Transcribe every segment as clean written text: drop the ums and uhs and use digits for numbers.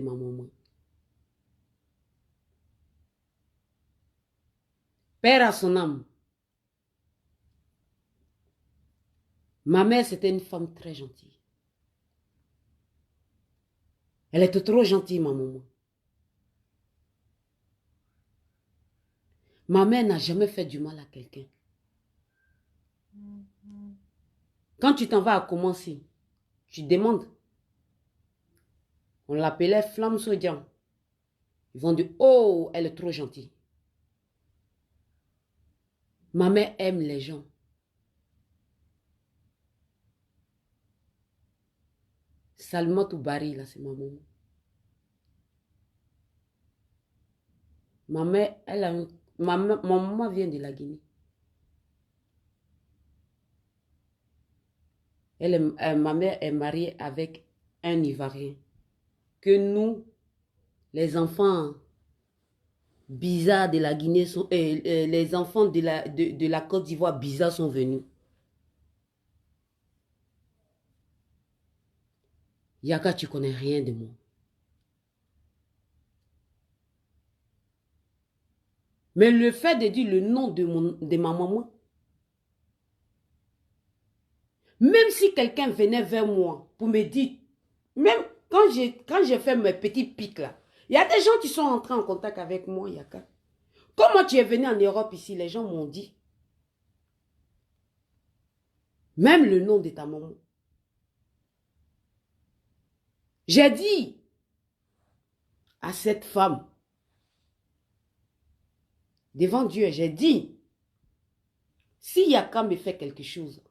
ma maman. Père à son âme. Ma mère, c'était une femme très gentille. Elle était trop gentille, ma maman. Ma mère n'a jamais fait du mal à quelqu'un. Quand tu t'en vas à commencer, tu demandes. On l'appelait Flamme Sodium. Ils vont dire, oh, elle est trop gentille. Ma mère aime les gens. Salma Toubari, là, c'est ma maman. Ma mère, elle a ma maman vient de la Guinée. Ma mère est mariée avec un Ivoirien. Que nous, les enfants bizarres de la Guinée, les enfants de la Côte d'Ivoire bizarres sont venus. Yaka, tu connais rien de moi. Mais le fait de dire le nom de ma maman, même si quelqu'un venait vers moi pour me dire, même quand j'ai fait mes petits pics là, il y a des gens qui sont entrés en contact avec moi, Yaka. Comment tu es venu en Europe ici, les gens m'ont dit. Même le nom de ta maman. J'ai dit à cette femme, devant Dieu, j'ai dit, si Yaka me fait quelque chose,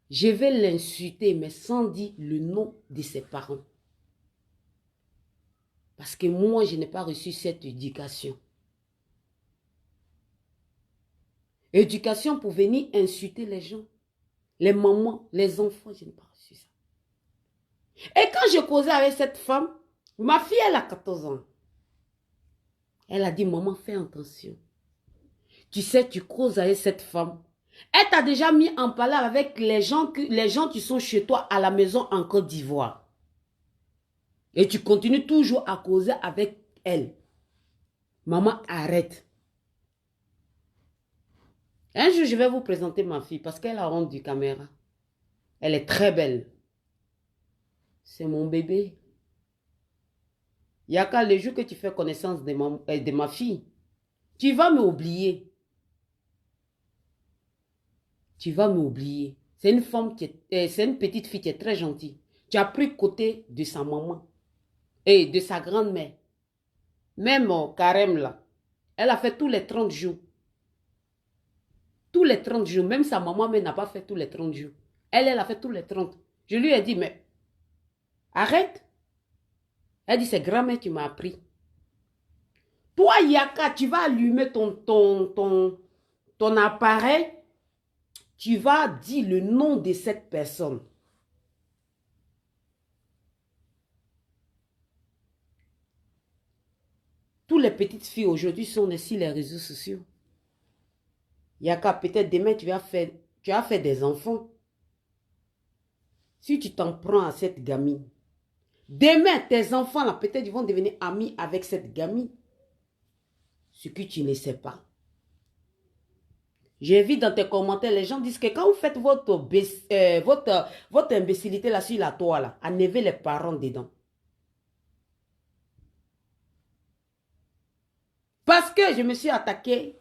je vais l'insulter, mais sans dire le nom de ses parents. Parce que moi, je n'ai pas reçu cette éducation. Éducation pour venir insulter les gens. Les mamans, les enfants, je n'ai pas reçu ça. Et quand je causais avec cette femme, ma fille, elle a 14 ans. Elle a dit, maman, fais attention. Tu sais, tu causes avec cette femme. Elle t'a déjà mis en parler avec les gens qui sont chez toi à la maison en Côte d'Ivoire. Et tu continues toujours à causer avec elle. Maman, arrête. Un jour, je vais vous présenter ma fille parce qu'elle a honte du caméra. Elle est très belle. C'est mon bébé. Yaka, le jour que tu fais connaissance de ma fille, tu vas m'oublier. Tu vas m'oublier. C'est une femme c'est une petite fille qui est très gentille. Tu as pris côté de sa maman et de sa grand-mère. Même Karem là, elle a fait tous les 30 jours. Tous les 30 jours. Même sa maman n'a pas fait tous les 30 jours. Elle a fait tous les 30. Je lui ai dit, mais arrête. Elle dit, c'est grand-mère qui m'a appris. Toi, Yaka, tu vas allumer ton appareil. Tu vas dire le nom de cette personne. Toutes les petites filles aujourd'hui sont sur les réseaux sociaux. Yaka, peut-être demain, tu as fait des enfants. Si tu t'en prends à cette gamine, demain, tes enfants, là, peut-être ils vont devenir amis avec cette gamine. Ce que tu ne sais pas. J'ai vu dans tes commentaires, les gens disent que quand vous faites votre imbécilité là sur la toile, là, enlevez les parents dedans. Parce que je me suis attaqué.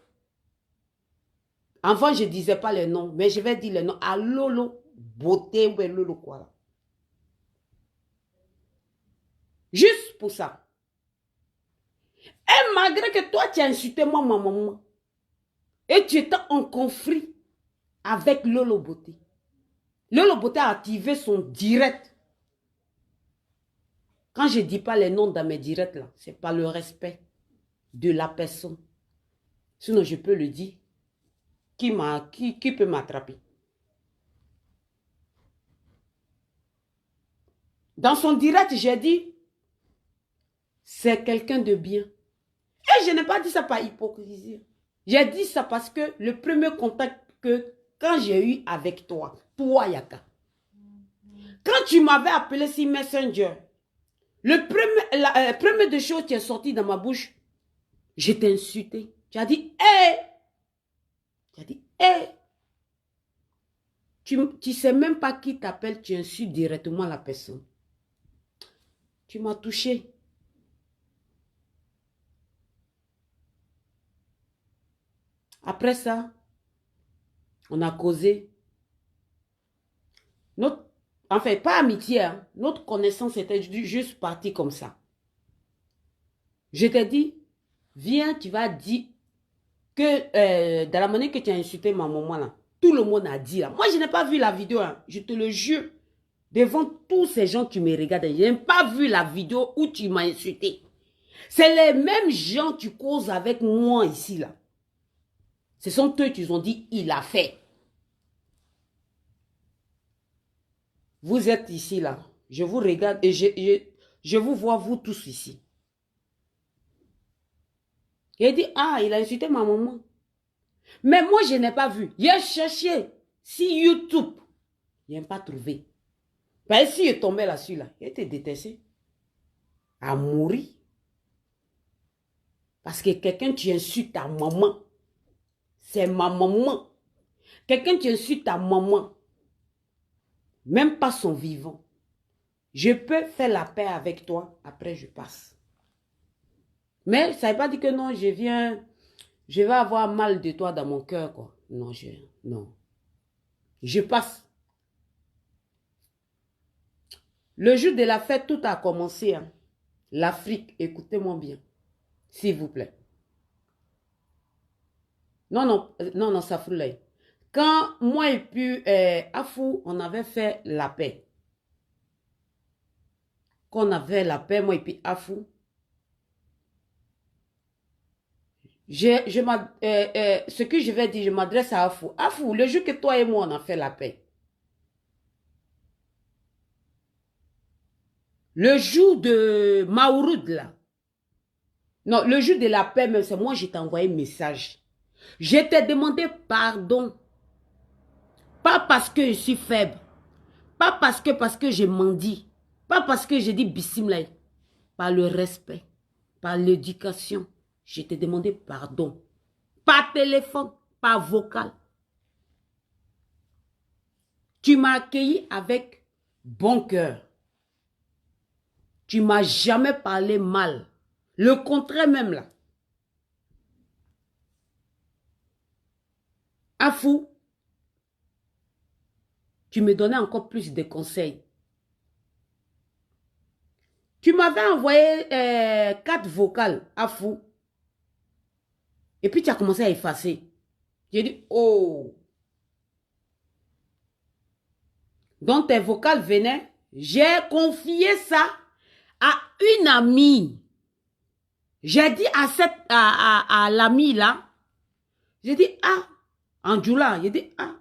Avant, je ne disais pas le nom, mais je vais dire le nom à Lolo Beauté ou Lolo quoi là. Juste pour ça. Et malgré que toi, tu as insulté moi, ma maman, et tu étais en conflit avec Lolo Beauté. Lolo Beauté a activé son direct. Quand je ne dis pas les noms dans mes directs, là, c'est pas le respect de la personne. Sinon, je peux le dire. Qui peut m'attraper? Dans son direct, j'ai dit, c'est quelqu'un de bien. Et je n'ai pas dit ça par hypocrisie. J'ai dit ça parce que le premier contact quand j'ai eu avec toi, Yaka, quand tu m'avais appelé sur Messenger, La première des choses qui est sortie dans ma bouche, je t'ai insulté. Tu as dit, hé! Tu as dit, hé! Tu ne sais même pas qui t'appelle, tu insultes directement la personne. Tu m'as touché. Après ça, on a causé. Enfin, pas amitié, hein, notre connaissance était juste partie comme ça. Je t'ai dit, viens, tu vas dire que dans la manière que tu as insulté ma maman là, tout le monde a dit là. Moi, je n'ai pas vu la vidéo, hein, je te le jure. Devant tous ces gens qui me regardent, je n'ai pas vu la vidéo où tu m'as insulté. C'est les mêmes gens qui causent avec moi ici là. Ce sont eux qui ont dit, il a fait. Vous êtes ici là. Je vous regarde et je vous vois vous tous ici. Il dit, ah, il a insulté ma maman. Mais moi, je n'ai pas vu. J'ai cherché sur YouTube. Je n'ai pas trouvé. Parce que si je tombais là-dessus, là, il était détesté. À mourir. Parce que quelqu'un tu insultes ta maman. C'est ma maman. Quelqu'un tu insultes ta maman. Même pas son vivant. Je peux faire la paix avec toi. Après, je passe. Mais ça ne veut pas dire que non, je vais avoir mal de toi dans mon cœur, quoi. Non, non. Je passe. Le jour de la fête, tout a commencé. Hein. L'Afrique, écoutez-moi bien. S'il vous plaît. Non, ça fout l'œil. Quand moi et puis Afou, on avait fait la paix. Quand on avait la paix, moi et puis Afou, ce que je vais dire, je m'adresse à Afou. Afou, le jour que toi et moi, on a fait la paix. Le jour de Maouroud, là. Non, le jour de la paix, même, c'est moi, je t'ai envoyé un message. Je t'ai demandé pardon. Pas parce que je suis faible. Pas parce que je mendie. Pas parce que je dis bismillah. Par le respect. Par l'éducation. Je t'ai demandé pardon. Par téléphone. Par vocal. Tu m'as accueilli avec bon cœur. Tu m'as jamais parlé mal. Le contraire même là. Afou, tu me donnais encore plus de conseils. Tu m'avais envoyé 4 vocales, Afou. Et puis tu as commencé à effacer. J'ai dit, oh. Donc tes vocales venaient. J'ai confié ça à une amie. J'ai dit à l'amie là. J'ai dit, ah. Anjoula, j'ai dit, ah.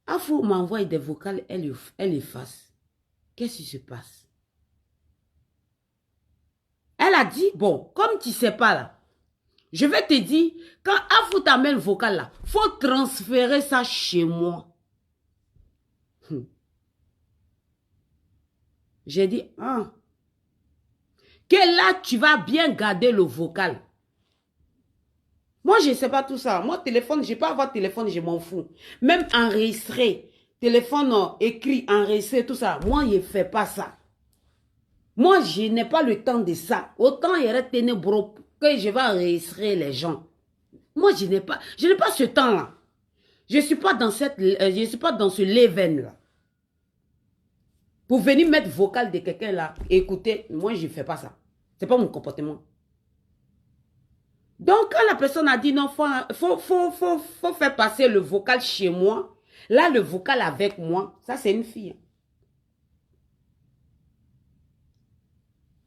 Afou m'envoie des vocales, elle efface. Qu'est-ce qui se passe? Elle a dit, bon, comme tu ne sais pas là, je vais te dire, quand Afou t'amène vocal là, il faut transférer ça chez moi. J'ai dit, ah, que là tu vas bien garder le vocal. Moi, je ne sais pas tout ça. Moi, téléphone, je peux avoir téléphone, je m'en fous. Même enregistré, téléphone écrit, enregistré, tout ça. Moi, je ne fais pas ça. Moi, je n'ai pas le temps de ça. Autant il y aurait ténébreux que je vais enregistrer les gens. Moi, je n'ai pas ce temps-là. Je ne suis pas dans ce level-là. Pour venir mettre vocal de quelqu'un là, écoutez, moi, je ne fais pas ça. Ce n'est pas mon comportement. Donc, quand la personne a dit non, faut faire passer le vocal chez moi, là, le vocal avec moi, ça, c'est une fille.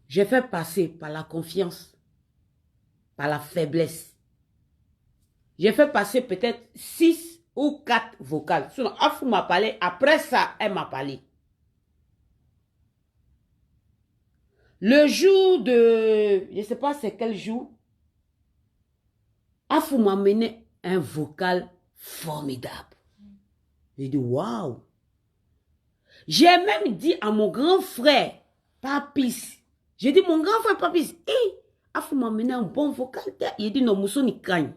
J'ai fait passer par la confiance, par la faiblesse. J'ai fait passer peut-être 6 ou 4 vocales. Sinon, Afou m'a parlé, après ça, elle m'a parlé. Le jour de, je ne sais pas c'est quel jour, Afou m'a mené un vocal formidable. J'ai dit, waouh. J'ai même dit à mon grand frère, Papis. J'ai dit, mon grand frère Papis, hé, Afou m'a amené un bon vocal. Il dit, non, Mousso ni gagne.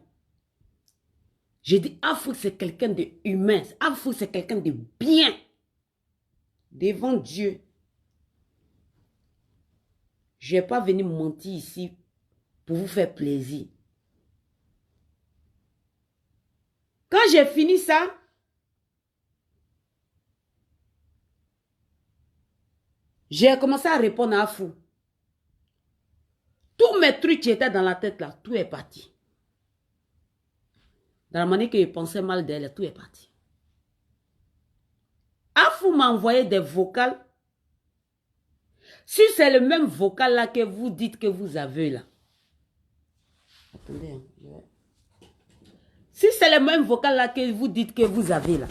J'ai dit, Afou, c'est quelqu'un de humain. Afou, c'est quelqu'un de bien. Devant Dieu. Je n'ai pas venu mentir ici pour vous faire plaisir. Quand j'ai fini ça, j'ai commencé à répondre à Afou. Tous mes trucs qui étaient dans la tête là, tout est parti. Dans la manière que je pensais mal d'elle, tout est parti. Afou m'a envoyé des vocales. Si c'est le même vocal là que vous dites que vous avez là. Attendez. Si c'est le même vocal là que vous dites que vous avez là.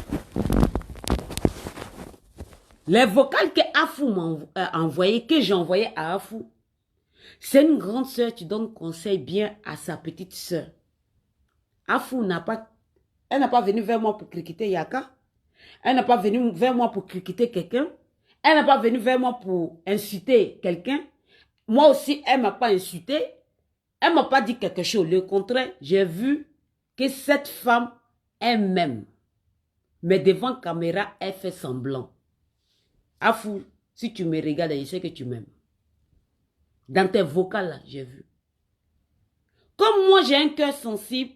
Les vocales que Afou m'a envoyé, que j'ai envoyé à Afou. C'est une grande soeur qui donne conseil bien à sa petite soeur. Afou elle n'a pas venu vers moi pour critiquer Yaka. Elle n'a pas venu vers moi pour critiquer quelqu'un. Elle n'a pas venu vers moi pour insulter quelqu'un. Moi aussi, elle ne m'a pas insulté. Elle ne m'a pas dit quelque chose. Le contraire, j'ai vu que cette femme elle-même. Mais devant caméra, elle fait semblant. Afou, si tu me regardes, je sais que tu m'aimes. Dans tes vocales, là, j'ai vu. Comme moi, j'ai un cœur sensible.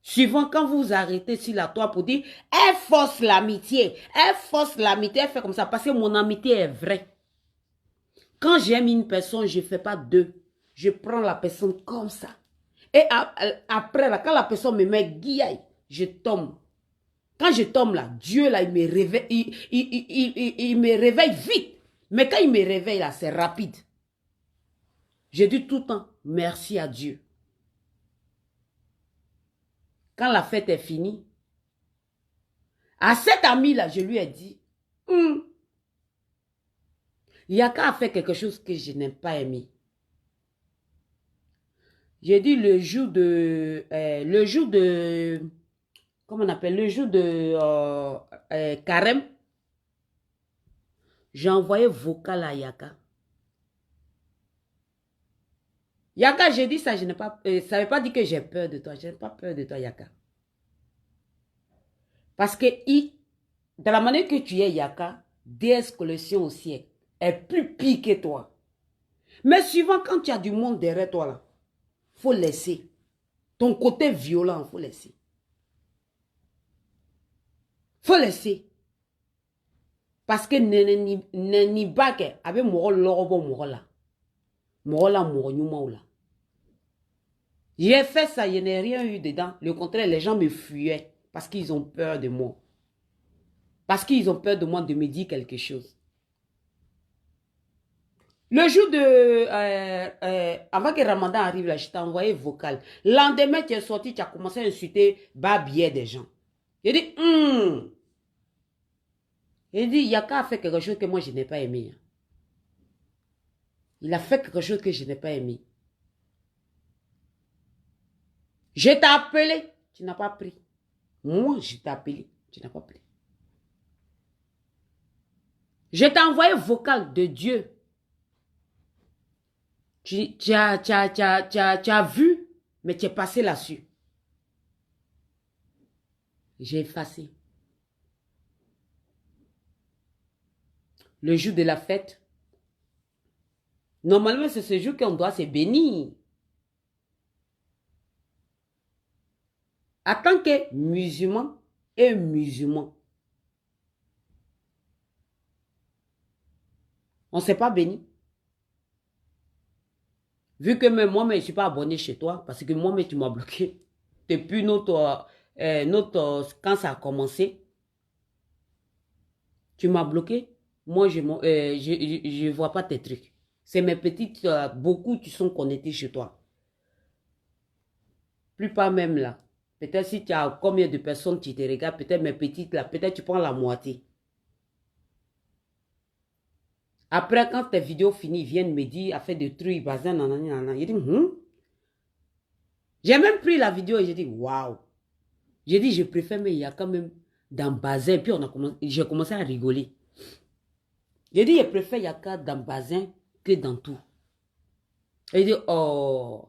Suivant quand vous arrêtez sur la toile pour dire, elle force l'amitié. Elle force l'amitié, elle fait comme ça. Parce que mon amitié est vraie. Quand j'aime une personne, je ne fais pas deux. Je prends la personne comme ça. Et après, là, quand la personne me met guillaille, je tombe. Quand je tombe là, Dieu là, il me réveille, il me réveille vite. Mais quand il me réveille là, c'est rapide. Je dis tout le temps, merci à Dieu. Quand la fête est finie, à cet ami là, je lui ai dit, Yaka a fait quelque chose que je n'ai pas aimé. J'ai dit le jour de, comment on appelle, le jour de carême, j'ai envoyé vocal à Yaka. Yaka, j'ai dit ça, je n'ai pas, ça ne veut pas dire que j'ai peur de toi. Je n'ai pas peur de toi, Yaka. Parce que dans la manière que tu es, Yaka, DS Collection aussi est plus pire que toi. Mais suivant quand tu as du monde derrière toi, là, faut laisser. Ton côté violent, faut laisser. Faut laisser. Parce que neni bake avec mon lorobo mon là. Mon là mon là. J'ai fait ça, je n'ai rien eu dedans. Le contraire, les gens me fuyaient parce qu'ils ont peur de moi. Parce qu'ils ont peur de moi de me dire quelque chose. Le jour de... avant que Ramadan arrive, là, je t'ai envoyé vocal. Le lendemain, tu es sorti, tu as commencé à insulter babier des gens. J'ai dit, J'ai dit, Yaka a fait quelque chose que moi, je n'ai pas aimé. Il a fait quelque chose que je n'ai pas aimé. Je t'ai appelé, tu n'as pas pris. Moi, je t'ai appelé, tu n'as pas pris. Je t'ai envoyé vocal de Dieu. Tu as vu, mais tu es passé là-dessus. J'ai effacé. Le jour de la fête, normalement, c'est ce jour qu'on doit se bénir. En tant que musulman et musulman, on ne s'est pas béni. Vu que même moi, je ne suis pas abonné chez toi, parce que moi, tu m'as bloqué. Depuis quand ça a commencé, tu m'as bloqué. Moi, je ne vois pas tes trucs. C'est mes petites, beaucoup qui sont connectés chez toi. Plus pas même là. Peut-être si tu as combien de personnes qui te regardent, peut-être mes petites là, peut-être tu prends la moitié. Après, quand tes vidéos finissent, ils viennent me dire, a fait des trucs, bazin, nanana. J'ai dit, J'ai même pris la vidéo et j'ai dit, waouh. J'ai dit, je préfère, mais il y a quand même dans bazin. Puis j'ai commencé à rigoler. J'ai dit, je préfère Yaka dans Bazin que dans tout. Il dit, oh.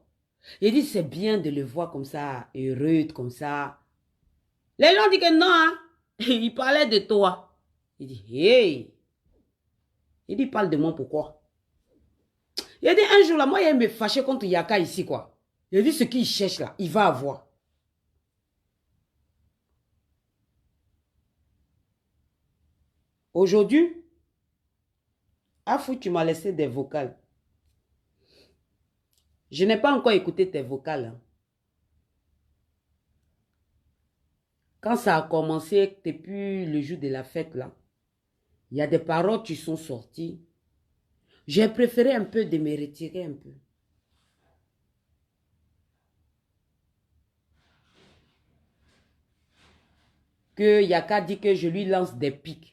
Il dit, c'est bien de le voir comme ça, heureux, comme ça. Les gens disent que non, hein. Il parlait de toi. Il dit, hey. Il dit, parle de moi, pourquoi? Il dit, un jour là, moi, il me fâchait contre Yaka ici, quoi. Il dit, ce qu'il cherche là, il va avoir. Aujourd'hui, Afou, tu m'as laissé des vocales. Je n'ai pas encore écouté tes vocales. Hein. Quand ça a commencé, depuis le jour de la fête, là, il y a des paroles qui sont sorties. J'ai préféré un peu de me retirer un peu. Que Yaka dit que je lui lance des pics.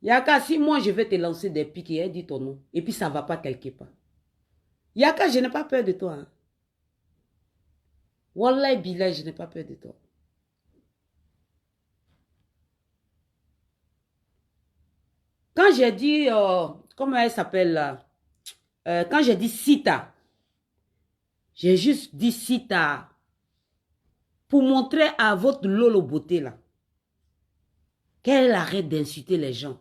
Yaka, si moi je vais te lancer des pics, et elle dit ton nom, et puis ça ne va pas quelque part. Yaka, je n'ai pas peur de toi. Hein. Wallah billah, je n'ai pas peur de toi. Quand j'ai dit, comment elle s'appelle là? Quand j'ai dit Sita, j'ai juste dit Sita pour montrer à votre Lolo beauté là qu'elle arrête d'insulter les gens.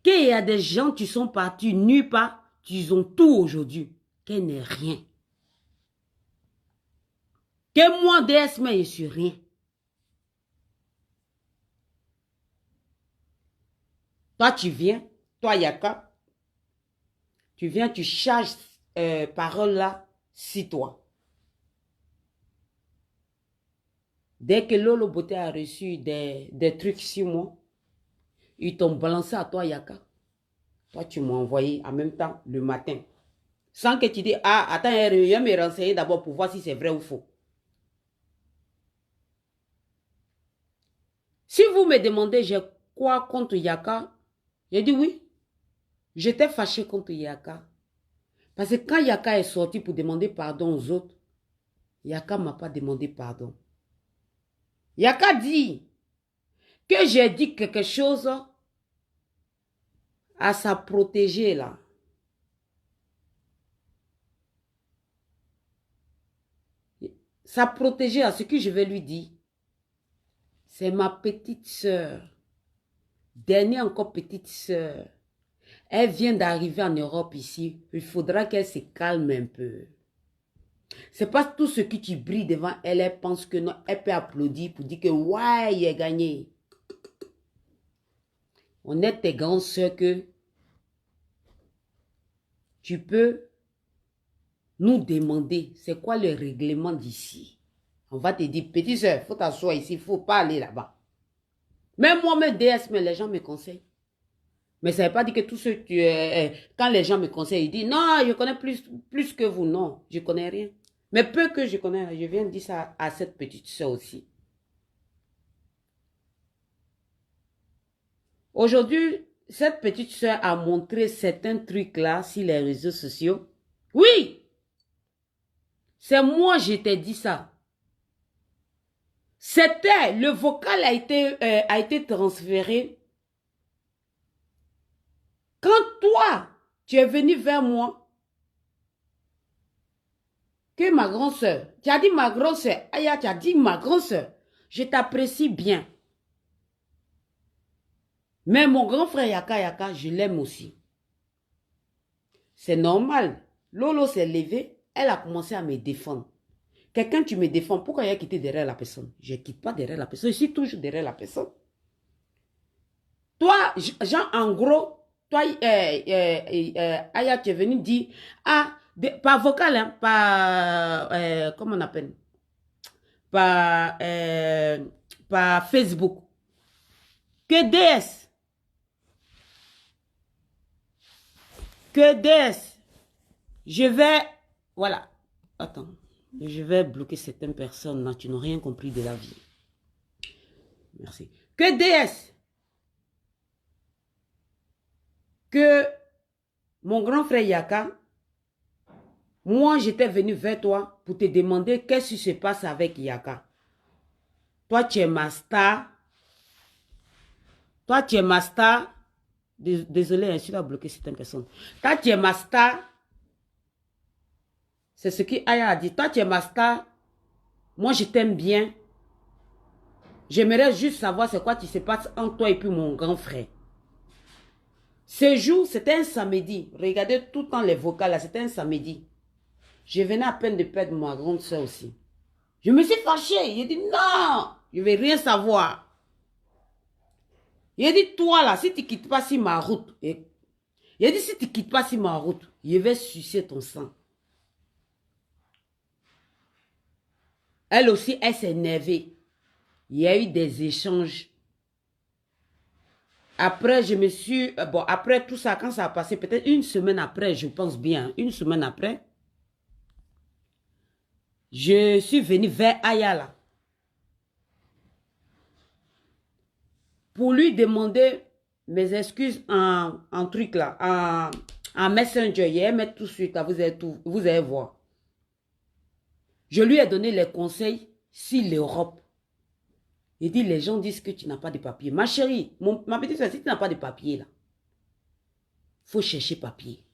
Qu'il y a des gens qui sont partis nulle part, qui ont tout aujourd'hui, qu'elle n'est rien. Que moi, DS, mais je suis rien. Toi, tu viens, toi, Yaka, tu viens, tu charges parole là, si toi. Dès que Lolo Beauté a reçu des trucs sur moi, ils t'ont balancé à toi, Yaka. Toi, tu m'as envoyé en même temps le matin. Sans que tu dises, ah, attends, je vais me renseigner d'abord pour voir si c'est vrai ou faux. Si vous me demandez, j'ai quoi contre Yaka? J'ai dit oui. J'étais fâché contre Yaka. Parce que quand Yaka est sorti pour demander pardon aux autres, Yaka ne m'a pas demandé pardon. Yaka dit que j'ai dit quelque chose à sa protégée là. Sa protégée, à ce que je vais lui dire, c'est ma petite sœur. Dernière encore petite sœur. Elle vient d'arriver en Europe ici. Il faudra qu'elle se calme un peu. C'est pas tout ce qui tu brilles devant elle. Elle pense que non, elle peut applaudir pour dire que ouais, il a gagné. On est tes grandes sœurs que tu peux nous demander c'est quoi le règlement d'ici. On va te dire, petite sœur, il faut t'asseoir ici, il ne faut pas aller là-bas. Même moi-même, DS, mais les gens me conseillent. Mais ça ne veut pas dire que tout ce que quand les gens me conseillent, ils disent, non, je connais plus que vous. Non, je ne connais rien. Mais peu que je connais, je viens de dire ça à cette petite sœur aussi. Aujourd'hui, cette petite sœur a montré certains trucs-là sur les réseaux sociaux. Oui! C'est moi, je t'ai dit ça. C'était, le vocal a été transféré. Quand toi, tu es venu vers moi, que ma grande soeur, tu as dit ma grande soeur, Aya, tu as dit ma grande soeur, je t'apprécie bien. Mais mon grand frère Yaka, je l'aime aussi. C'est normal. Lolo s'est levé, elle a commencé à me défendre. Quelqu'un, tu me défends, pourquoi il a quitté derrière la personne? Je ne quitte pas derrière la personne, je suis toujours derrière la personne. Toi, Jean, en gros, toi, Aya, tu es venu dire, ah, par vocal, hein, par, comment on appelle? Par Facebook. Que DS, je vais, voilà, attends, je vais bloquer certaines personnes là, tu n'as rien compris de la vie. Merci. Que DS, que mon grand frère Yaka, moi j'étais venu vers toi pour te demander qu'est-ce qui se passe avec Yaka. Toi tu es ma star. Toi tu es ma star. Désolé, hein, je suis là bloqué certaines personnes. Toi, tu es ma star. C'est ce qu'Aya a dit. Toi, tu es ma star. Moi, je t'aime bien. J'aimerais juste savoir c'est quoi qui se passe entre toi et puis mon grand frère. Ce jour, c'était un samedi. Regardez tout le temps les vocales là, c'était un samedi. Je venais à peine de perdre ma grande soeur aussi. Je me suis fâchée. J'ai dit non, je ne vais rien savoir. J'ai dit toi là, si tu ne quittes pas sur ma route, j'ai dit si tu ne quittes pas sur ma route, je vais sucer ton sang. Elle aussi, elle s'est énervée. Il y a eu des échanges. Après, je me suis... bon, après tout ça, quand ça a passé, peut-être une semaine après, je pense bien, une semaine après, je suis venue vers Ayala pour lui demander mes excuses en truc là, en Messenger. Il va mettre tout de suite, là, vous allez voir. Je lui ai donné les conseils sur l'Europe. Il dit, les gens disent que tu n'as pas de papier. Ma chérie, ma petite soeur, si tu n'as pas de papier là, il faut chercher papier.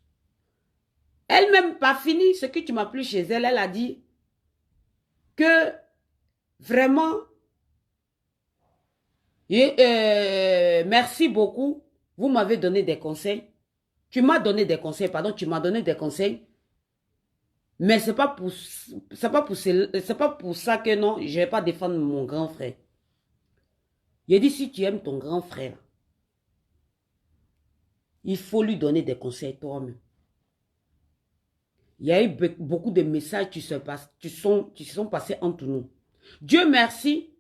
Elle-même, pas fini ce que tu m'as plu chez elle, elle a dit que vraiment, merci beaucoup, vous m'avez donné des conseils. Tu m'as donné des conseils, pardon, tu m'as donné des conseils. Mais c'est pas pour ça que non, je ne vais pas défendre mon grand frère. Il dit, si tu aimes ton grand frère, il faut lui donner des conseils toi-même. Il y a eu beaucoup de messages qui se sont passés entre nous. Dieu merci,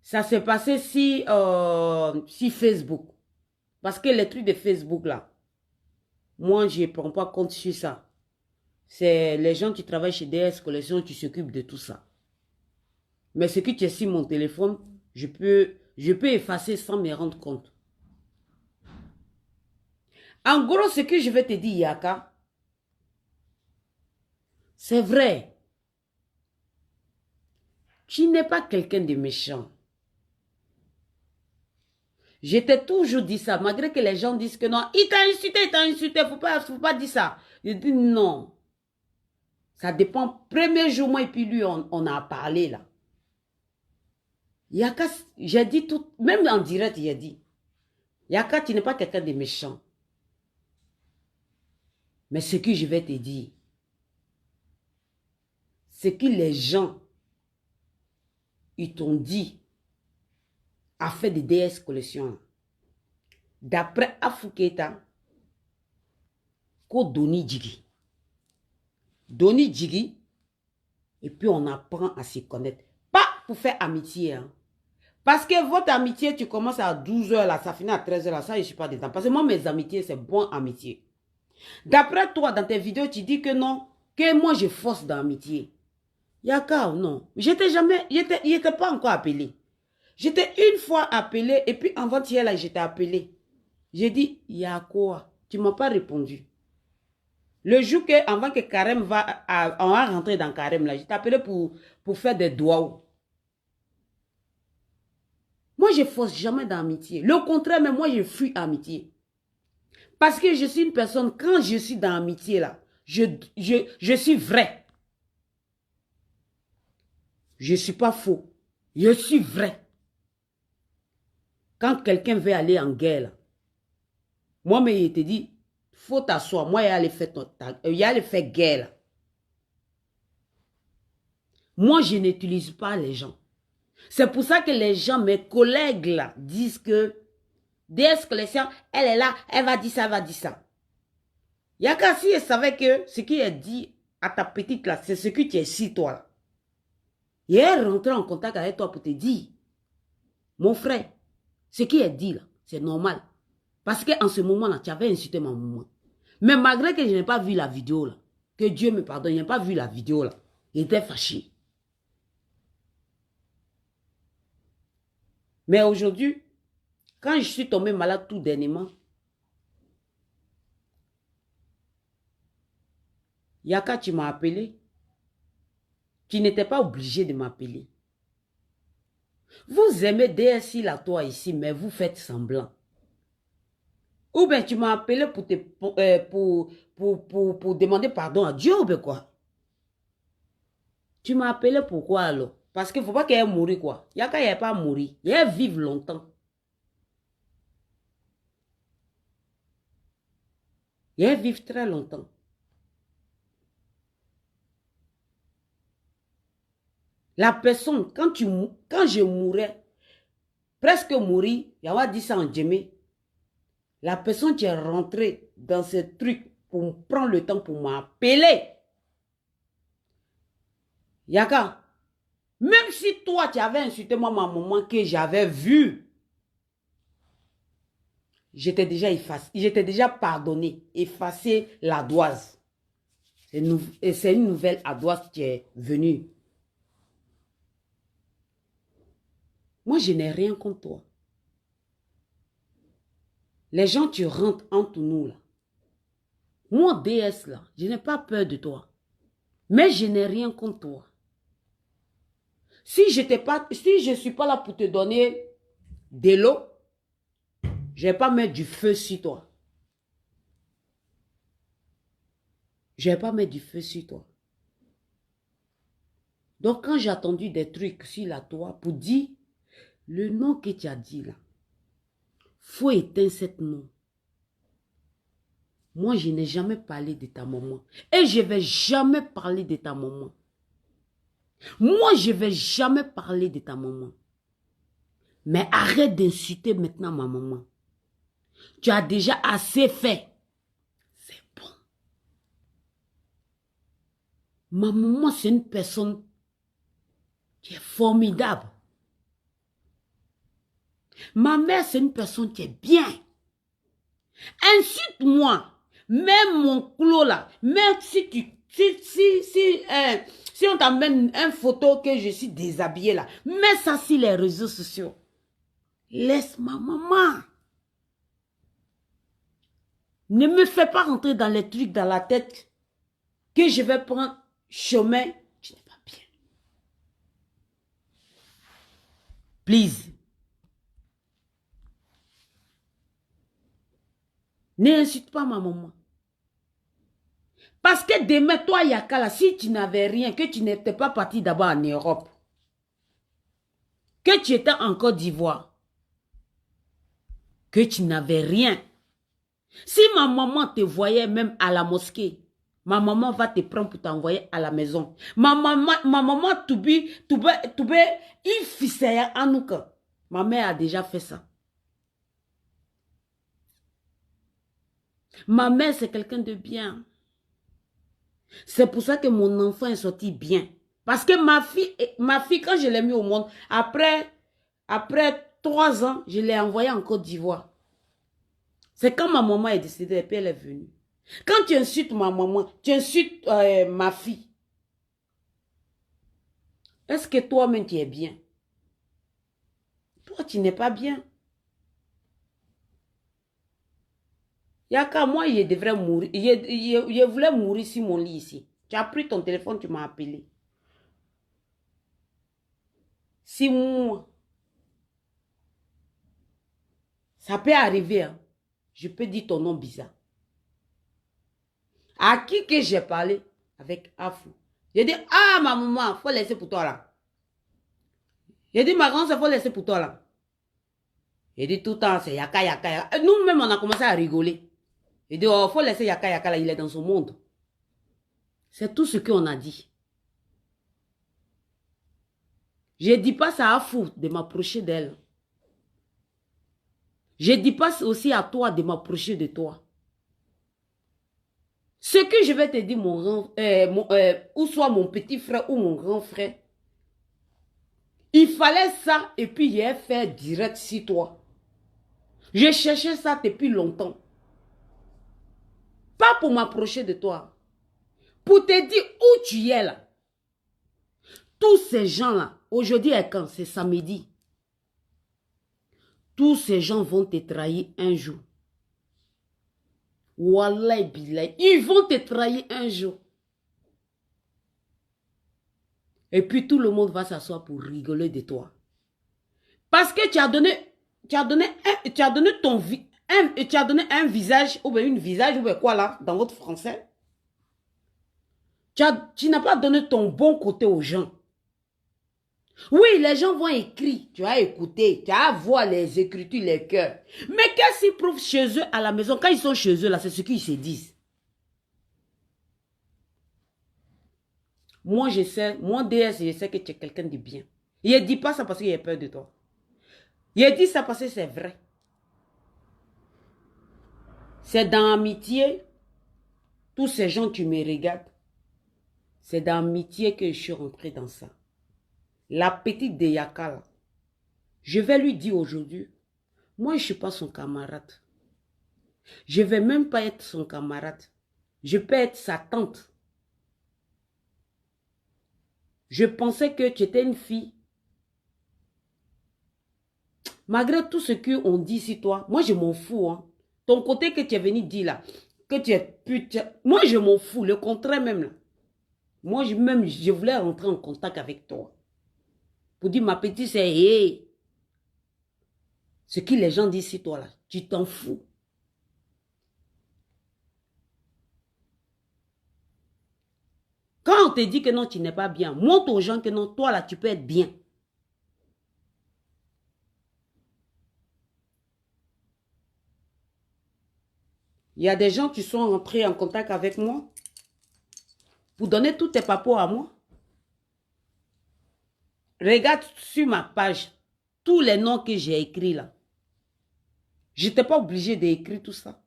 ça s'est passé si Facebook. Parce que les trucs de Facebook là, moi je ne prends pas compte sur ça. C'est les gens qui travaillent chez DS Collection qui s'occupent de tout ça. Mais ce que tu as sur mon téléphone, je peux effacer sans me rendre compte. En gros, ce que je vais te dire, Yaka, c'est vrai. Tu n'es pas quelqu'un de méchant. Je t'ai toujours dit ça, malgré que les gens disent que non, il t'a insulté, faut pas dire ça. Je dis non. Ça dépend. Premier jour, moi et puis lui, on a parlé là. Yaka, j'ai dit tout, même en direct, il a dit, Yaka, tu n'es pas quelqu'un de méchant. Mais ce que je vais te dire, c'est que les gens, ils t'ont dit, a fait des DS collections. D'après Afuketa, ko Doni Djigi. Doni Djigi, et puis on apprend à se connaître. Pas pour faire amitié, hein. Parce que votre amitié, tu commences à 12 h là, ça finit à 13 h là, ça je ne suis pas dedans. Parce que moi, mes amitiés, c'est bon amitié. D'après toi, dans tes vidéos, tu dis que non, que moi je force dans l'amitié. Yaka, non. Il n'était pas encore appelé. J'étais une fois appelé, et puis avant-hier là, j'étais appelé. J'ai dit, Yako, tu ne m'as pas répondu. Le jour que, avant que Karem on va rentrer dans Karem là, j'étais appelé pour faire des doigts. Moi, je ne force jamais dans l'amitié. Le contraire, mais moi, je fuis amitié. Parce que je suis une personne, quand je suis dans l'amitié, là, je suis vrai. Je ne suis pas faux. Je suis vrai. Quand quelqu'un veut aller en guerre, là, moi, mais il te dit, faut t'asseoir. Moi, il y a fait guerre. Là. Moi, je n'utilise pas les gens. C'est pour ça que les gens, mes collègues, là, disent que DS Collection, elle est là, elle va dire ça, elle va dire ça. Yaka, si elle savait que ce qui est dit à ta petite là, c'est ce que tu es si toi là. Et elle rentre en contact avec toi pour te dire, mon frère, ce qui est dit là, c'est normal. Parce qu'en ce moment-là, tu avais insulté ma maman. Mais malgré que je n'ai pas vu la vidéo là, que Dieu me pardonne, je n'ai pas vu la vidéo là, il était fâché. Mais aujourd'hui, quand je suis tombée malade tout dernièrement, Yaka, tu m'as appelé. Tu n'étais pas obligé de m'appeler. Vous aimez DSI la toi ici, mais vous faites semblant. Ou bien tu m'as appelé pour demander pardon à Dieu ou bien quoi? Tu m'as appelé pourquoi alors? Parce qu'il ne faut pas qu'elle mourir quoi. Il y a qu'elle n'ait pas mourir. Elle vive longtemps. Elle vive très longtemps. La personne, quand je mourrais, presque mourir, il y a dit ça en djemé. La personne qui est rentrée dans ce truc pour prendre le temps pour m'appeler. Yaka, même si toi tu avais insulté moi, ma maman que j'avais vu, j'étais déjà effacé, j'étais déjà pardonné, effacé l'ardoise. C'est une nouvelle ardoise qui est venue. Moi, je n'ai rien contre toi. Les gens, tu rentres entre nous là. Moi, DS là, je n'ai pas peur de toi. Mais je n'ai rien contre toi. Si je ne suis pas là pour te donner de l'eau, je ne vais pas mettre du feu sur toi. Je ne vais pas mettre du feu sur toi. Donc, quand j'ai attendu des trucs sur la toi pour dire le nom que tu as dit là, faut éteindre cette nom. Moi, je n'ai jamais parlé de ta maman. Et je ne vais jamais parler de ta maman. Moi, je ne vais jamais parler de ta maman. Mais arrête d'insulter maintenant ma maman. Tu as déjà assez fait. C'est bon. Ma maman, c'est une personne qui est formidable. Ma mère, c'est une personne qui est bien. Insulte-moi. Même mon clos là. Même si si on t'amène une photo que je suis déshabillée là. Mets ça sur les réseaux sociaux. Laisse ma maman. Ne me fais pas rentrer dans les trucs dans la tête que je vais prendre chemin. Tu n'es pas bien. Please. N'insulte pas ma maman. Parce que demain, toi, Yakala, si tu n'avais rien, que tu n'étais pas parti d'abord en Europe, que tu étais en Côte d'Ivoire, que tu n'avais rien. Si ma maman te voyait même à la mosquée, ma maman va te prendre pour t'envoyer à la maison. Ma maman il fissait à nous. Ma mère a déjà fait ça. Ma mère, c'est quelqu'un de bien. C'est pour ça que mon enfant est sorti bien. Parce que ma fille, quand je l'ai mis au monde, après 3 ans, je l'ai envoyée en Côte d'Ivoire. C'est quand ma maman est décédée et puis elle est venue. Quand tu insultes ma maman, tu insultes ma fille. Est-ce que toi-même tu es bien? Toi, tu n'es pas bien. Yaka, moi, je devrais mourir. Je voulais mourir sur mon lit ici. Tu as pris ton téléphone, tu m'as appelé. 6 mois. Ça peut arriver. Hein. Je peux dire ton nom bizarre. À qui que j'ai parlé? Avec Afou. J'ai dit, ah, ma maman, il faut laisser pour toi là. J'ai dit, ma grande, il faut laisser pour toi là. J'ai dit, tout le temps, c'est Yaka, Yaka, Yaka. Nous-mêmes, on a commencé à rigoler. J'ai dit, oh, il faut laisser Yaka, Yaka là, il est dans son monde. C'est tout ce qu'on a dit. Je ne dis pas ça à Afou de m'approcher d'elle. Je ne dis pas aussi à toi de m'approcher de toi. Ce que je vais te dire, ou soit mon petit frère ou mon grand frère, il fallait ça et puis j'ai fait direct sur toi. Je cherchais ça depuis longtemps. Pas pour m'approcher de toi. Pour te dire où tu es là. Tous ces gens-là, aujourd'hui est quand? C'est samedi. Tous ces gens vont te trahir un jour. Wallah billah, ils vont te trahir un jour. Et puis tout le monde va s'asseoir pour rigoler de toi. Parce que tu as donné Tu as donné un visage, ou bien une visage, ou bien quoi là, dans votre français. Tu n'as pas donné ton bon côté aux gens. Oui, les gens vont écrire, tu as écouté, tu as voir les écritures, les cœurs. Mais qu'est-ce qu'ils prouvent chez eux à la maison? Quand ils sont chez eux, là, c'est ce qu'ils se disent. Moi, je sais, mon DS, je sais que tu es quelqu'un de bien. Il ne dit pas ça parce qu'il a peur de toi. Il dit ça parce que c'est vrai. C'est dans l'amitié, tous ces gens, tu me regardes. C'est dans l'amitié que je suis rentrée dans ça. La petite de Yaka, là, je vais lui dire aujourd'hui, moi, je ne suis pas son camarade. Je ne vais même pas être son camarade. Je peux être sa tante. Je pensais que tu étais une fille. Malgré tout ce qu'on dit sur toi, moi, je m'en fous. Hein. Ton côté que tu es venu dire là, que tu es pute, moi, je m'en fous. Le contraire même là. Moi, je voulais rentrer en contact avec toi. Pour dire, ma petite, c'est hey. Ce que les gens disent sur toi là, tu t'en fous. Quand on te dit que non, tu n'es pas bien, montre aux gens que non, toi là, tu peux être bien. Il y a des gens qui sont entrés en contact avec moi pour donner tous tes papos à moi. Regarde sur ma page tous les noms que j'ai écrits là. Je n'étais pas obligé d'écrire tout ça.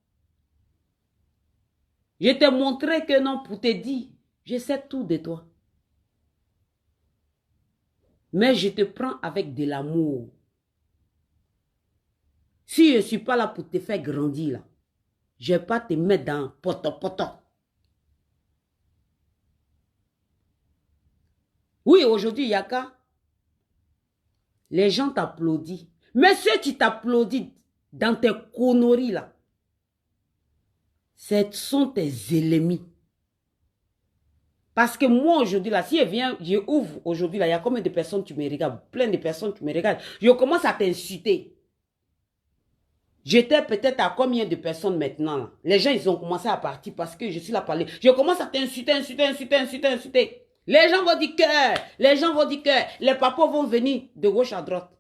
Je t'ai montré que non, pour te dire, je sais tout de toi. Mais je te prends avec de l'amour. Si je ne suis pas là pour te faire grandir, là, je ne vais pas te mettre dans poto. Oui, aujourd'hui, Yaka, les gens t'applaudissent. Mais ceux qui t'applaudissent dans tes conneries, là, ce sont tes ennemis. Parce que moi, aujourd'hui, là, si je viens, je ouvre aujourd'hui, là, il y a combien de personnes qui me regardent? Plein de personnes qui me regardent. Je commence à t'insulter. J'étais peut-être à combien de personnes maintenant, là? Les gens, ils ont commencé à partir parce que je suis là à parler. Je commence à t'insulter. Les gens vont dire que, les papas vont venir de gauche à droite.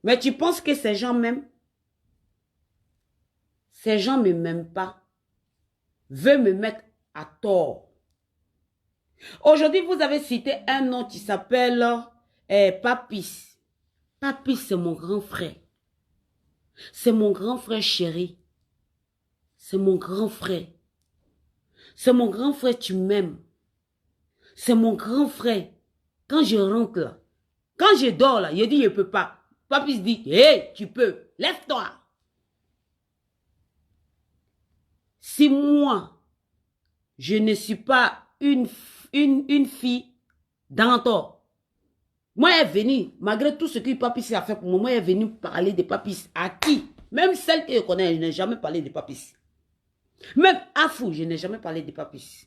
Mais tu penses que ces gens m'aiment? Ces gens ne m'aiment pas. Veulent me mettre à tort. Aujourd'hui, vous avez cité un nom qui s'appelle Papis. Papis, c'est mon grand frère. C'est mon grand frère chéri. C'est mon grand frère. C'est mon grand frère, tu m'aimes. C'est mon grand frère. Quand je rentre là, quand je dors là, je dis je peux pas. Papis dit, hé, tu peux, lève-toi. Si moi, je ne suis pas une fille d'Antor, moi, elle est venue, malgré tout ce que Papis a fait pour moi, elle est venue parler de Papis. À qui? Même celle que je connais, je n'ai jamais parlé de Papis. Même à Fou, je n'ai jamais parlé de Papis.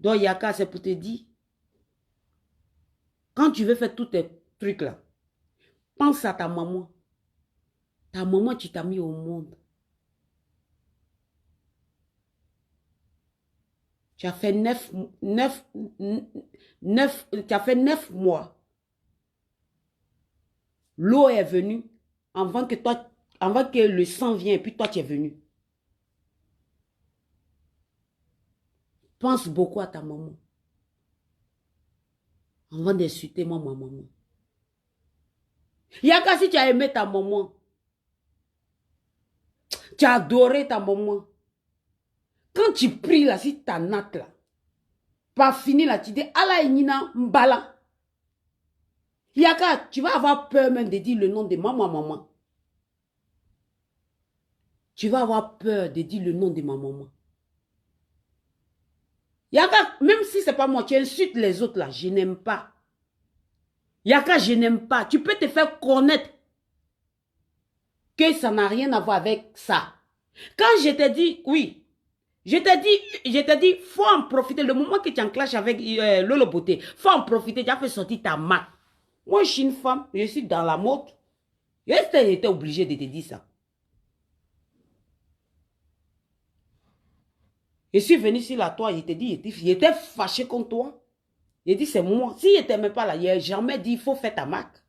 Donc, Yaka, c'est pour te dire, quand tu veux faire tous tes trucs là, pense à ta maman. Ta maman, tu t'as mis au monde. Tu as fait 9 mois. L'eau est venue avant que le sang vienne et puis toi tu es venu. Pense beaucoup à ta maman. Avant d'insulter moi, ma maman. Yaka, si tu as aimé ta maman, tu as adoré ta maman. Quand tu pries là, si ta natte là, pas fini là, tu dis Allah Inina Mbala. Yaka, tu vas avoir peur même de dire le nom de maman. Tu vas avoir peur de dire le nom de ma maman. Yaka, même si c'est pas moi, tu insultes les autres là, je n'aime pas. Yaka, je n'aime pas. Tu peux te faire connaître que ça n'a rien à voir avec ça. Quand je t'ai dit, oui, je t'ai dit, faut en profiter. Le moment que tu en clash avec Lolo Beauté, faut en profiter. Tu as fait sortir ta marque. Moi, je suis une femme, je suis dans la mode. Esther était obligé de te dire ça. Je suis venu sur la toile, il te dit, il était fâché contre toi. Il dit, c'est moi. S'il ne t'aimait pas là, il n'a jamais dit, il faut faire ta marque.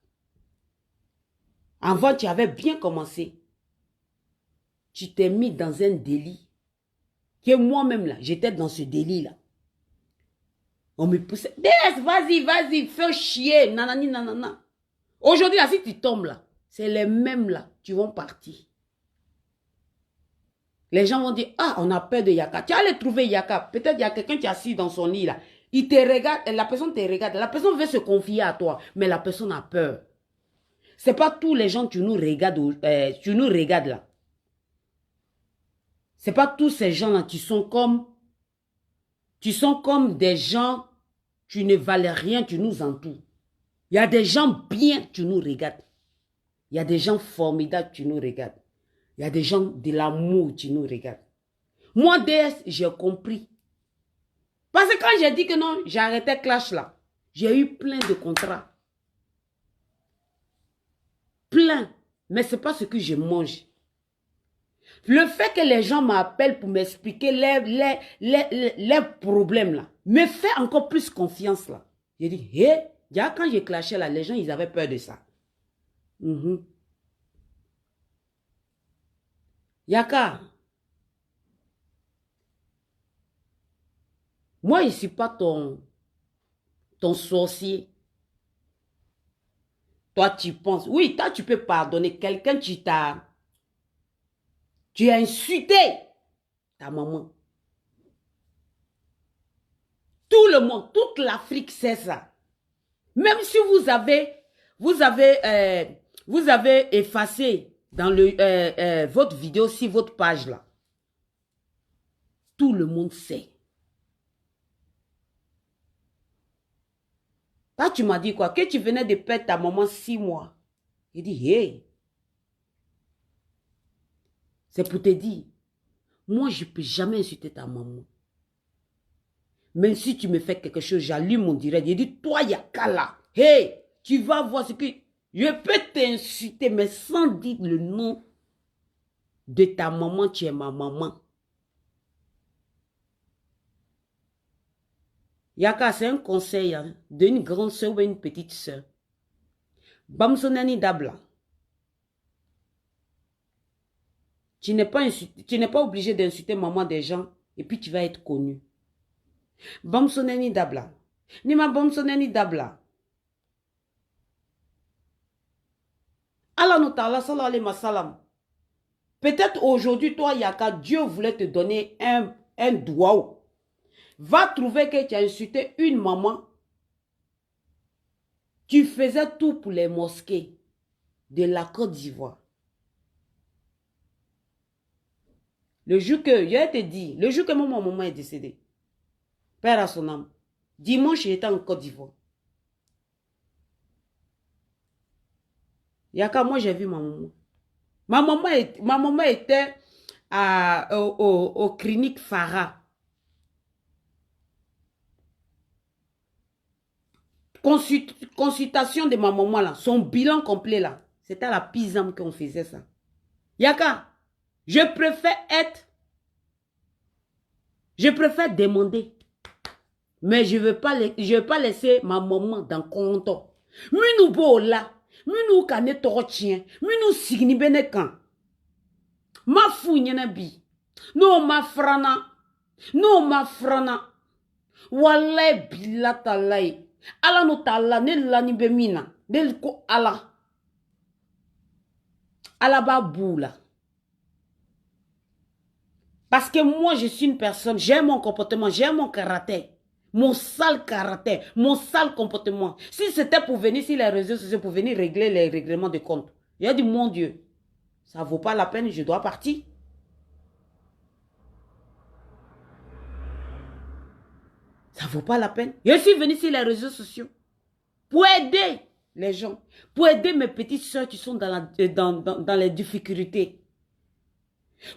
Avant, tu avais bien commencé. Tu t'es mis dans un délit. Que moi-même là, j'étais dans ce délit-là. On me poussait. DS, vas-y, fais chier. Nanani, nanana. Aujourd'hui, là, si tu tombes là, c'est les mêmes là, qui vont partir. Les gens vont dire, ah, on a peur de Yaka. Tu vas aller trouver Yaka. Peut-être il y a quelqu'un qui est assis dans son lit là. Il te regarde, la personne te regarde. La personne veut se confier à toi, mais la personne a peur. Ce n'est pas tous les gens qui nous regardent, là. Ce n'est pas tous ces gens-là qui sont comme des gens qui ne valent rien, qui nous entourent. Il y a des gens bien qui nous regardent. Il y a des gens formidables qui nous regardent. Il y a des gens de l'amour qui nous regardent. Moi, DS, j'ai compris. Parce que quand j'ai dit que non, j'arrêtais Clash là, j'ai eu plein de contrats. Plein. Mais ce n'est pas ce que je mange. Le fait que les gens m'appellent pour m'expliquer les problèmes là, me fait encore plus confiance là. J'ai dit, hé, quand j'ai clashé là, les gens, ils avaient peur de ça. Yaka, moi, je ne suis pas ton sorcier. Toi, tu penses, oui, toi, tu peux pardonner quelqu'un qui t'a... Tu as insulté ta maman. Tout le monde, toute l'Afrique sait ça. Même si vous avez effacé dans votre vidéo sur votre page là. Tout le monde sait. Là, tu m'as dit quoi? Que tu venais de perdre ta maman 6 mois. Il dit, hey. C'est pour te dire, moi, je ne peux jamais insulter ta maman. Même si tu me fais quelque chose, j'allume mon direct. Il dit, toi, Yaka là, hey, tu vas voir ce que... Je peux t'insulter, mais sans dire le nom de ta maman, tu es ma maman. Yaka, c'est un conseil hein, d'une grande soeur ou une petite soeur. Bamsonani Dabla. Tu n'es pas obligé d'insulter maman des gens et puis tu vas être connu. Bamsonani Dabla. Nima Bamsonani Dabla. Allah nous ta'ala sallallahu alayhi wa sallam. Peut-être aujourd'hui, toi, Yaka, Dieu voulait te donner un doigt. Va trouver que tu as insulté une maman. Tu faisais tout pour les mosquées de la Côte d'Ivoire. Le jour que, je vais te dire, le jour que mon maman est décédée, Père à son âme, dimanche, j'étais en Côte d'Ivoire. Yaka, moi, j'ai vu ma maman. Ma maman était au clinique Farah. Consultation de ma maman là, son bilan complet là, c'était à la Pisam qu'on faisait ça. Yaka, je préfère demander, mais je ne veux pas laisser ma maman dans le compte. Minou bo là, minou kane torotien, minou signi benekan. Ma founyana bi, non ma frana, Walay bilatalay. Allah no ta'ala ne lani be mina. Del ko Allah. Allah ba boula. Parce que moi je suis une personne, j'aime mon comportement, j'aime mon caractère. Mon sale caractère, mon sale comportement. Si c'était pour venir sur les réseaux sociaux, pour venir régler les règlements de compte. Il a dit, mon Dieu, ça ne vaut pas la peine, je dois partir. Ça ne vaut pas la peine. Je suis venu sur les réseaux sociaux pour aider les gens, pour aider mes petites soeurs qui sont dans les difficultés,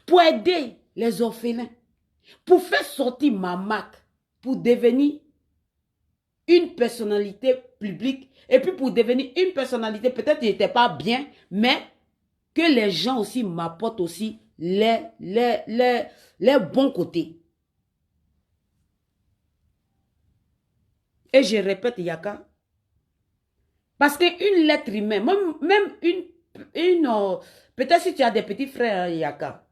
pour aider les orphelins, pour faire sortir ma marque, pour devenir une personnalité publique. Et puis pour devenir une personnalité, peut-être qu'il n'était pas bien, mais que les gens aussi m'apportent aussi les bons côtés. Et je répète, Yaka, parce qu'une lettre humaine, même peut-être si tu as des petits frères, Yaka,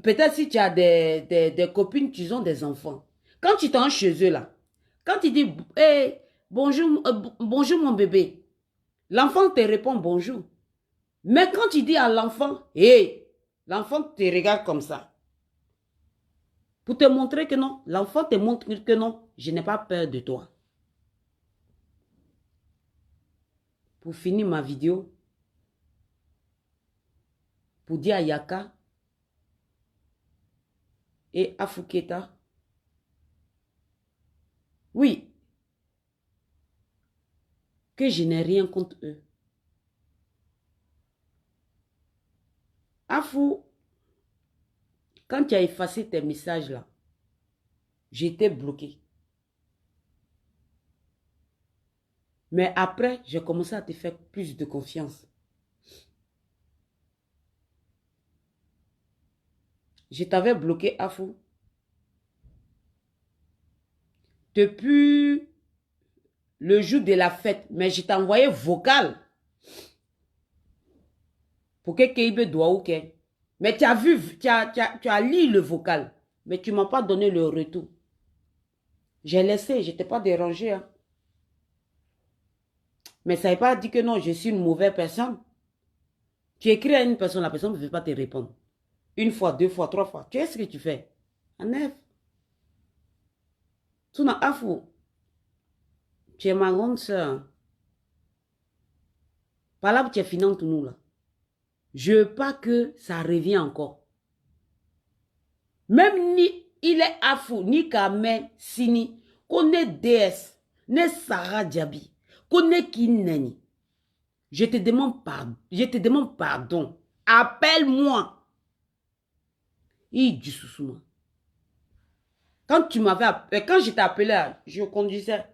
peut-être si tu as des copines qui ont des enfants, quand tu t'en chez eux là, quand tu dis hey, bonjour, bonjour mon bébé, l'enfant te répond bonjour. Mais quand tu dis à l'enfant, hey, l'enfant te regarde comme ça. Pour te montrer que non, l'enfant te montre que non, je n'ai pas peur de toi. Pour finir ma vidéo, pour dire à Yaka et à Fuketa, oui, que je n'ai rien contre eux. Afou, quand tu as effacé tes messages là, j'étais bloqué. Mais après, j'ai commencé à te faire plus de confiance. Je t'avais bloqué, Afou. Depuis le jour de la fête, mais je t'ai envoyé vocal. Pour que Keibe doit ou que. Mais tu as vu, tu as lu le vocal. Mais tu ne m'as pas donné le retour. J'ai laissé, je ne t'ai pas dérangé. Hein. Mais ça n'est pas dit que non, je suis une mauvaise personne. Tu écris à une personne, la personne ne veut pas te répondre. Une fois, deux fois, trois fois. Qu'est-ce que tu fais? En neuf. Tu n'as pas fou. Tu es ma grande soeur. Par là, tu es fini entre nous là. Je ne veux pas que ça revienne encore. Même ni il est Afou, ni Kame, Sini, qu'on est DS, ni Sarah Diaby, qu'on est Kineni. Je te demande pardon. Appelle-moi. Il dit sous-moi. Quand tu m'avais appelé, quand je t'ai appelé, je conduisais.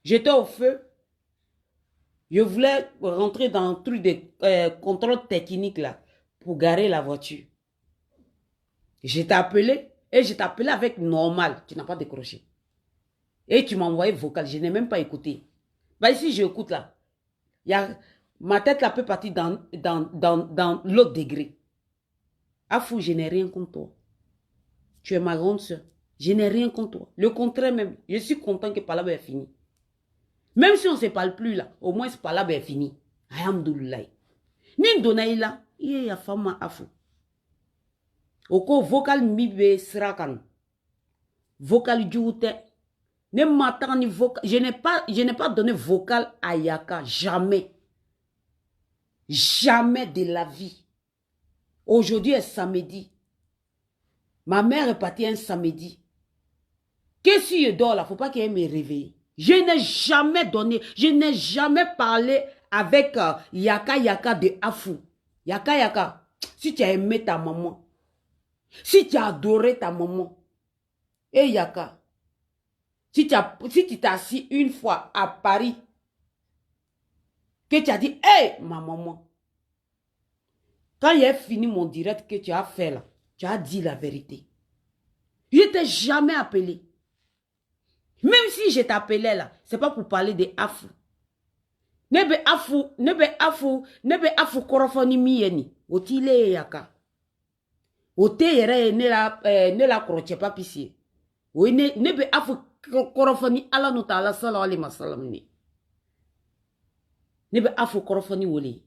J'étais au feu. Je voulais rentrer dans un truc de contrôle technique là, pour garer la voiture. Je t'ai appelé et je t'ai appelé avec normal. Tu n'as pas décroché. Et tu m'as envoyé vocal. Je n'ai même pas écouté. Bah ici, j'écoute là. Ma tête là peut partir dans l'autre degré. Afou, je n'ai rien contre toi. Tu es ma grande soeur. Je n'ai rien contre toi. Le contraire même. Je suis content que Palabé est fini. Même si on ne se parle plus là, au moins Palabé est fini. Alhamdoulilah. Ni donaïla, il y a femme Afou. Oko vocal mibe srakan. Vocal djoute. Ne m'attends ni vocal. Je n'ai pas donné vocal à Yaka. Jamais. Jamais de la vie. Aujourd'hui est samedi. Ma mère est partie un samedi. Qu'est-ce que je dors là? Faut pas qu'elle me réveille. Je n'ai jamais donné, je n'ai jamais parlé avec Yaka de Afou. Yaka, si tu as aimé ta maman, si tu as adoré ta maman, et Yaka, si tu t'es assis une fois à Paris, que tu as dit, hé, ma maman, quand il a fini mon direct que tu as fait là, tu as dit la vérité. Je ne t'ai jamais appelé. Même si je t'appelais là, ce n'est pas pour parler de Afou. Nebe Afou korofoni miyeni. Otile Yaka. Ote yere ne la kroche pa pisi. Nebe Afou korofoni ala no ta'ala sallallahu alayhi wa sallam ni. Nebe Afou korofoni wole.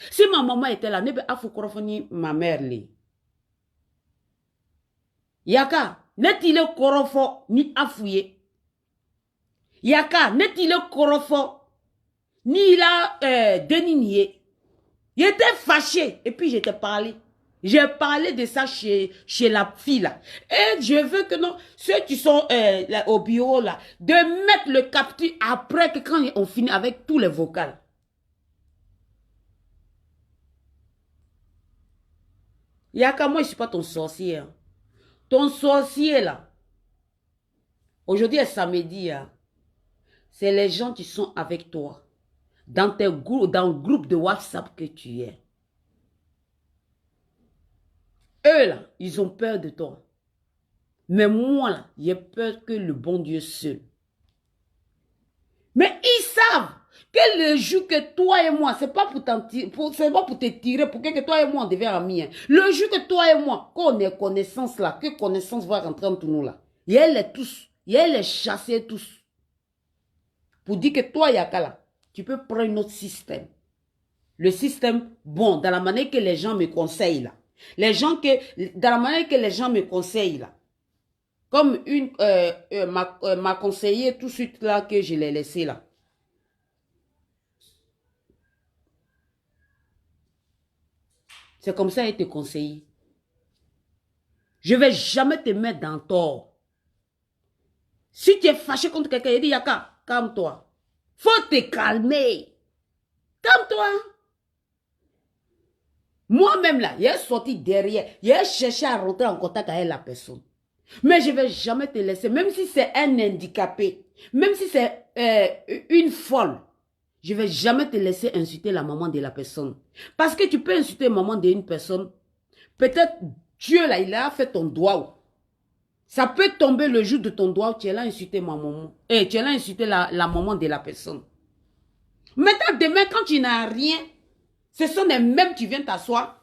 Si ma maman était là, nebe Afou korofoni ma mère li. Yaka, netile korofo ni Afouye. Yaka, netile korofo ni la dénigné. J'étais fâché et puis je t'ai parlé. J'ai parlé de ça chez la fille là. Et je veux que non, ceux qui sont là, au bureau là, de mettre le capture après que quand on finit avec tous les vocales. Yaka, moi je ne suis pas ton sorcier. Ton sorcier là. Aujourd'hui est samedi. Hein. c'est les gens qui sont avec toi. Dans le groupe de WhatsApp que tu es. Eux, là, ils ont peur de toi. Mais moi, là, j'ai peur que le bon Dieu seul. Mais ils savent que le jour que toi et moi, c'est pas pour te tirer, pour que toi et moi, on devienne amis. Hein. Le jour que toi et moi, qu'on ait connaissance là, que connaissance va rentrer entre nous là, il y a les tous, il y a les chasser tous. Pour dire que toi, Yaka là, tu peux prendre un autre système. Le système, bon, dans la manière que les gens me conseillent là. Dans la manière que les gens me conseillent là. Comme m'a conseillé tout de suite là que je l'ai laissé là. C'est comme ça qu'il te conseille. Je ne vais jamais te mettre dans le tort. Si tu es fâché contre quelqu'un, il dit Yaka, calme-toi. Faut te calmer. Calme-toi. Moi-même là, il est sorti derrière. Il a cherché à rentrer en contact avec la personne. Mais je ne vais jamais te laisser. Même si c'est un handicapé. Même si c'est une folle. Je ne vais jamais te laisser insulter la maman de la personne. Parce que tu peux insulter la maman d'une personne. Peut-être Dieu là, il a fait ton doigt. Ça peut tomber le jour de ton doigt où tu as insulté ma maman. Et tu as insulté la maman de la personne. Maintenant, demain, quand tu n'as rien, ce sont les mêmes qui viennent t'asseoir.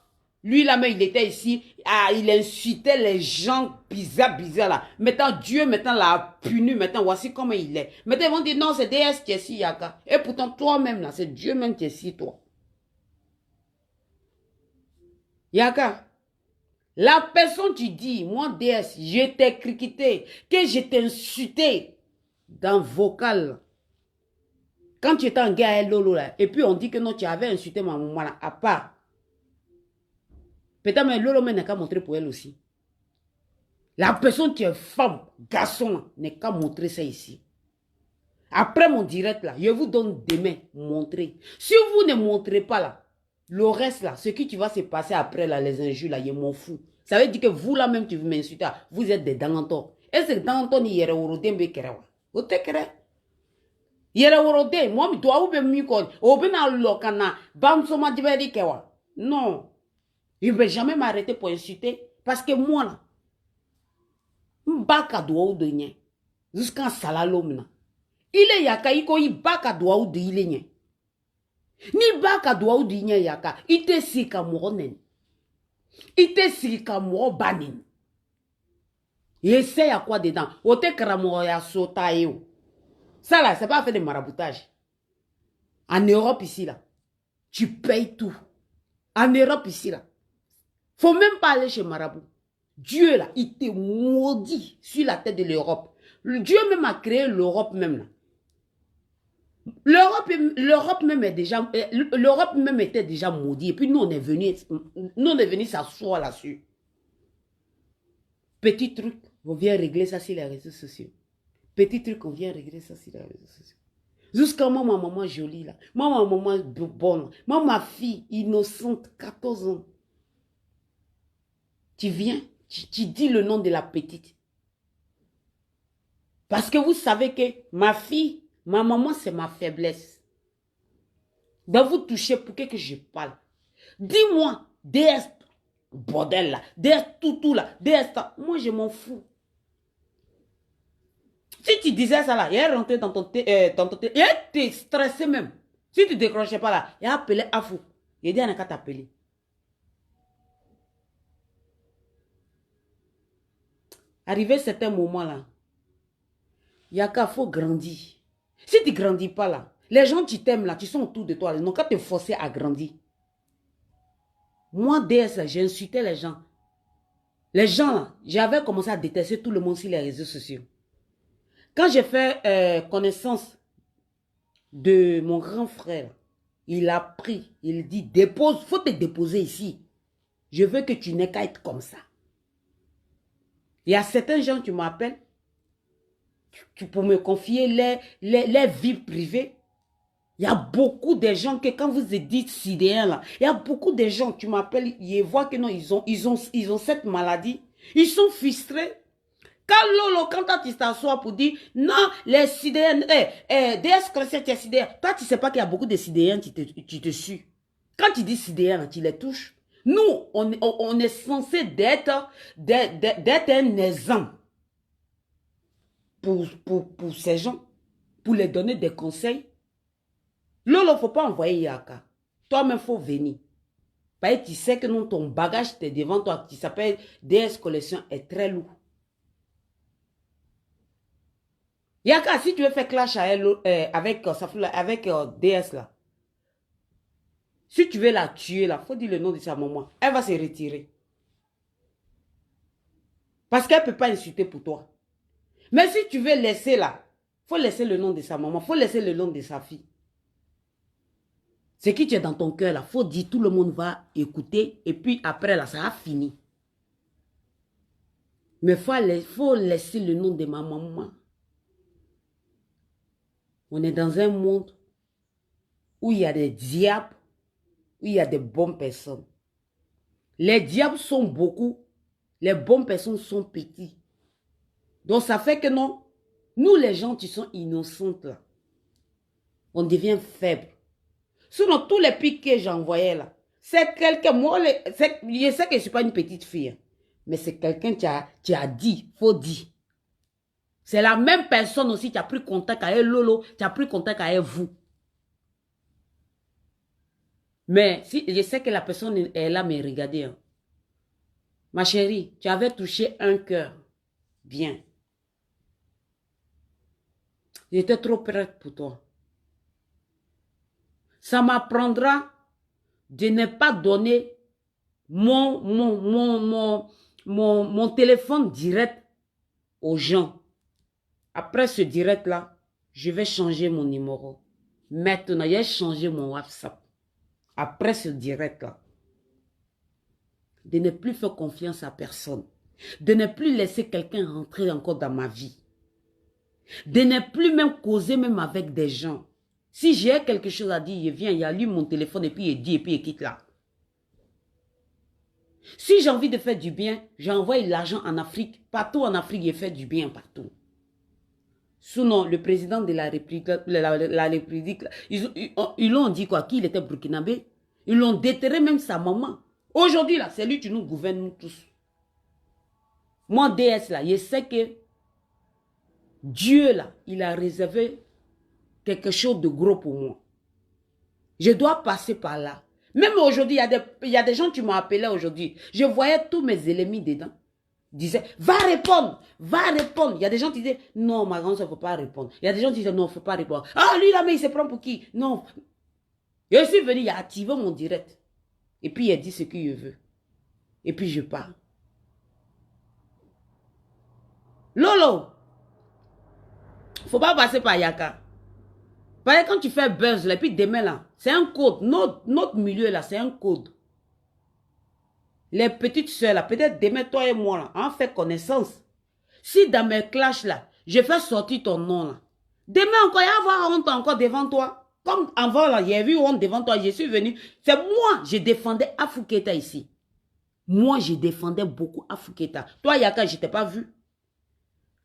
Lui, là, mais il était ici. Ah, il incitait les gens bizarres là. Maintenant, Dieu, maintenant, l'a puni. Maintenant, voici comment il est. Maintenant, ils vont dire, non, c'est DS qui est ici, Yaka. Et pourtant, toi-même, là, c'est Dieu même qui est ici, toi. Yaka, la personne, tu dis, moi, DS, je t'ai critiqué, que je t'ai insulté dans vocal. Quand tu étais en guerre avec Lolo, là, et puis on dit que non, tu avais insulté ma maman, là, à part. Peut-être mais Lolo n'a qu'à montrer pour elle aussi. La personne qui est femme, garçon, n'est qu'à montrer ça ici. Après mon direct là, je vous donne demain, montrer. Si vous ne montrez pas là, le reste là, ce qui va se passer après là, les injures là, je m'en fous. Ça veut dire que vous là même, tu veux m'insulter, vous êtes des dangantons. Et c'est dangantons, il y a des des kerewa. Vous te créez? Yere worode, moi mi doa ube mi kon, obe na lokana, bam soma diveri kewa. Non. Je ne vais jamais m'arrêter pour insulter. Parce que moi, là, mbaka doa ou de nye. Jusqu'à salalom na. Il est yaka, il baka doa ou de il est nye. Ni baka doa ou de nye yaka, il te sika moronen. Il te sika moro banin. Il essaie à quoi dedans? Ote kramo ya sota yo. Ça là, c'est pas fait de maraboutage. En Europe ici là, tu payes tout. En Europe ici là, faut même pas aller chez Marabout. Dieu là, il te maudit sur la tête de l'Europe. Dieu même a créé l'Europe même là. L'Europe même est déjà, l'Europe même était déjà maudite. Et puis nous on est venu s'asseoir là-dessus. Petit truc, on vient régler ça sur les réseaux sociaux. Petit truc, on vient régler ça sur les réseaux sociaux. Jusqu'à moi, ma maman jolie là. Moi, ma maman bonne. Moi, ma fille innocente, 14 ans. Tu viens, tu dis le nom de la petite. Parce que vous savez que ma fille, ma maman, c'est ma faiblesse. Donc vous touchez pour que je parle. Dis-moi, DS, bordel là, DS tout là, DS, moi je m'en fous. Si tu disais ça là, il est rentré dans ton il est stressé même. Si tu ne décrochais pas là, il a appelé Afou. Il dit, il n'a qu'à t'appeler. Arrivé à certains moments là, Yaka, il faut grandir. Si tu ne grandis pas là, les gens qui t'aiment là, qui sont autour de toi, ils n'ont qu'à te forcer à grandir. Moi, DS, j'ai insulté les gens. Les gens là, j'avais commencé à détester tout le monde sur les réseaux sociaux. Quand j'ai fait connaissance de mon grand frère, il a pris, il dit, dépose, faut te déposer ici. Je veux que tu n'aies qu'à être comme ça. Il y a certains gens qui m'appellent, tu peux me confier les vies privées. Il y a beaucoup de gens que quand vous dites sidéen là, il y a beaucoup de gens qui m'appellent, ils voient que non, ils ont cette maladie. Ils sont frustrés. Quand Lolo, quand toi tu t'assois pour dire, non, les sidéens, DS chrétien, tu es sidéen. Toi, tu sais pas qu'il y a beaucoup de sidéens qui te suent. Quand tu dis sidéens, tu les touches. Nous, on est censé d'être un exemple pour ces gens, pour les donner des conseils. Lolo, il ne faut pas envoyer Yaka. Toi-même, il faut venir. Parce que tu sais que non, ton bagage est devant toi, qui s'appelle DS Collection, est très lourd. Yaka, si tu veux faire clash avec DS là, si tu veux la tuer là, il faut dire le nom de sa maman. Elle va se retirer. Parce qu'elle ne peut pas insulter pour toi. Mais si tu veux laisser là, il faut laisser le nom de sa maman, il faut laisser le nom de sa fille. Ce qui est dans ton cœur là, il faut dire, tout le monde va écouter et puis après là, ça a fini. Mais il faut laisser le nom de ma maman. On est dans un monde où il y a des diables, où il y a des bonnes personnes. Les diables sont beaucoup, les bonnes personnes sont petits. Donc ça fait que non, nous les gens qui sont innocentes là, on devient faible. Sinon tous les pics que j'envoyais là, c'est quelqu'un, moi, je sais que je ne suis pas une petite fille, hein, mais c'est quelqu'un qui a dit, faut dire. C'est la même personne aussi qui a pris contact avec Lolo, qui a pris contact avec vous. Mais si je sais que la personne est là, mais regardez. Hein. Ma chérie, tu avais touché un cœur. Bien. J'étais trop prête pour toi. Ça m'apprendra de ne pas donner mon téléphone direct aux gens. Après ce direct-là, je vais changer mon numéro. Maintenant, j'ai changé mon WhatsApp. Après ce direct-là, de ne plus faire confiance à personne. De ne plus laisser quelqu'un rentrer encore dans ma vie. De ne plus même causer même avec des gens. Si j'ai quelque chose à dire, je viens, il allume mon téléphone et puis il dit et puis il quitte là. Si j'ai envie de faire du bien, j'envoie l'argent en Afrique. Partout en Afrique, il fait du bien partout. Sinon, le président de la République, ils l'ont dit quoi? Qu'il était burkinabé. Ils l'ont déterré même sa maman. Aujourd'hui, là, c'est lui qui nous gouverne, nous tous. Moi, DS, là, je sais que Dieu, là, il a réservé quelque chose de gros pour moi. Je dois passer par là. Même aujourd'hui, il y a des gens qui m'ont appelé aujourd'hui. Je voyais tous mes ennemis dedans. Ils disaient, va répondre, va répondre. Il y a des gens qui disaient, non, ma grande soeur, il ne faut pas répondre. Il y a des gens qui disaient, non, il ne faut pas répondre. Ah, lui là, mais il se prend pour qui? Non. Je suis venu, il a activé mon direct. Et puis, il a dit ce qu'il veut. Et puis, je pars. Lolo, il ne faut pas passer par Yaka. Parce que quand tu fais buzz, là, et puis demain, là, c'est un code. Notre milieu, là, c'est un code. Les petites soeurs, là, peut-être demain, toi et moi, là, on fait connaissance. Si dans mes clashs, là, je fais sortir ton nom, là, demain encore, il va y avoir honte encore devant toi. Comme avant, là, il y a eu honte devant toi, je suis venu. C'est moi, je défendais Afou Keïta ici. Moi, je défendais beaucoup Afou Keïta. Toi, Yaka, je ne t'ai pas vu.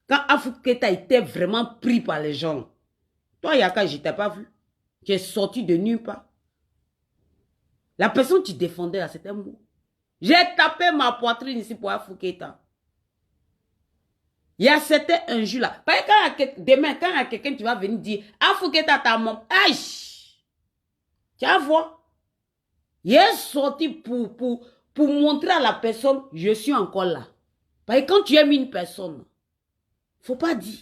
Quand Afou Keïta était vraiment pris par les gens, toi, Yaka, je ne t'ai pas vu. Tu es sorti de nulle part. La personne que tu défendais, là, c'était moi. J'ai tapé ma poitrine ici pour Afou Keïta. Il y a certains injures là. Parce que demain, quand il y a quelqu'un qui va venir dire Afou Keïta ta maman, aïe! Tu vas voir. Il est sorti pour montrer à la personne, je suis encore là. Parce que quand tu aimes une personne, il ne faut pas dire.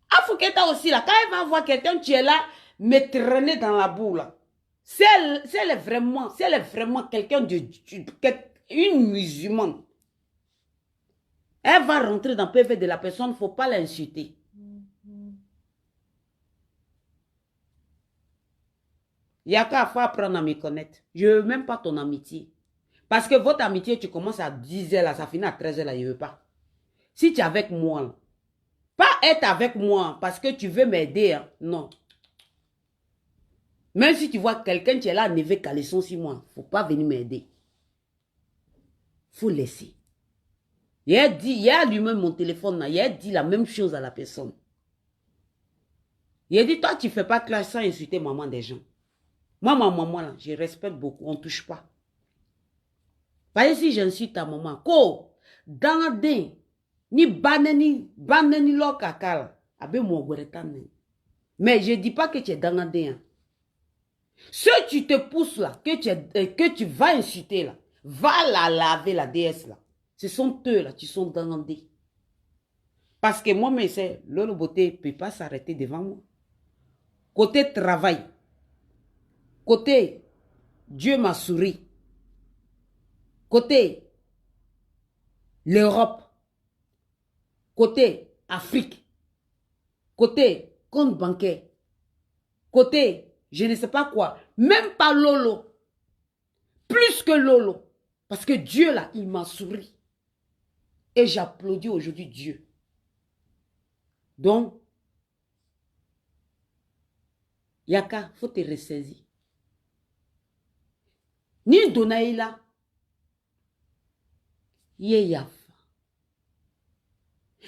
Afou Keïta aussi là, quand il va voir quelqu'un qui est là, me traîner dans la boue là. Si elle est vraiment quelqu'un une musulmane, elle va rentrer dans le PV de la personne, il ne faut pas l'insulter. Yaka, il faut apprendre à me connaître. Je ne veux même pas ton amitié. Parce que votre amitié, tu commences à 10h là, ça finit à 13h là, je ne veux pas. Si tu es avec moi, là, pas être avec moi parce que tu veux m'aider, hein, non. Même si tu vois quelqu'un qui est là, ne veut caleçon sur moi, il ne faut pas venir m'aider. Il faut laisser. Il a allumé mon téléphone, là, il a dit la même chose à la personne. Il a dit, toi, tu ne fais pas classe sans insulter maman des gens. Moi, ma maman, là, je respecte beaucoup, on ne touche pas. Voyez si j'insulte ta maman, ko, dans des, ni banani lo kakala, abe mo gweretane. Mais je ne dis pas que tu es dans des. Hein. Si tu te pousses là, que tu vas insulter là, va la laver la déesse là. Ce sont eux là, qui sont dans des. Parce que moi, mais c'est, Lolo Beauté ne peut pas s'arrêter devant moi. Côté travail, côté Dieu m'a souri, côté l'Europe, côté Afrique, côté compte bancaire, côté je ne sais pas quoi, même pas Lolo, plus que Lolo, parce que Dieu là, il m'a souri. Et j'applaudis aujourd'hui Dieu. Donc, Yaka, faut te ressaisir. Ni Donaïla, yé yafa.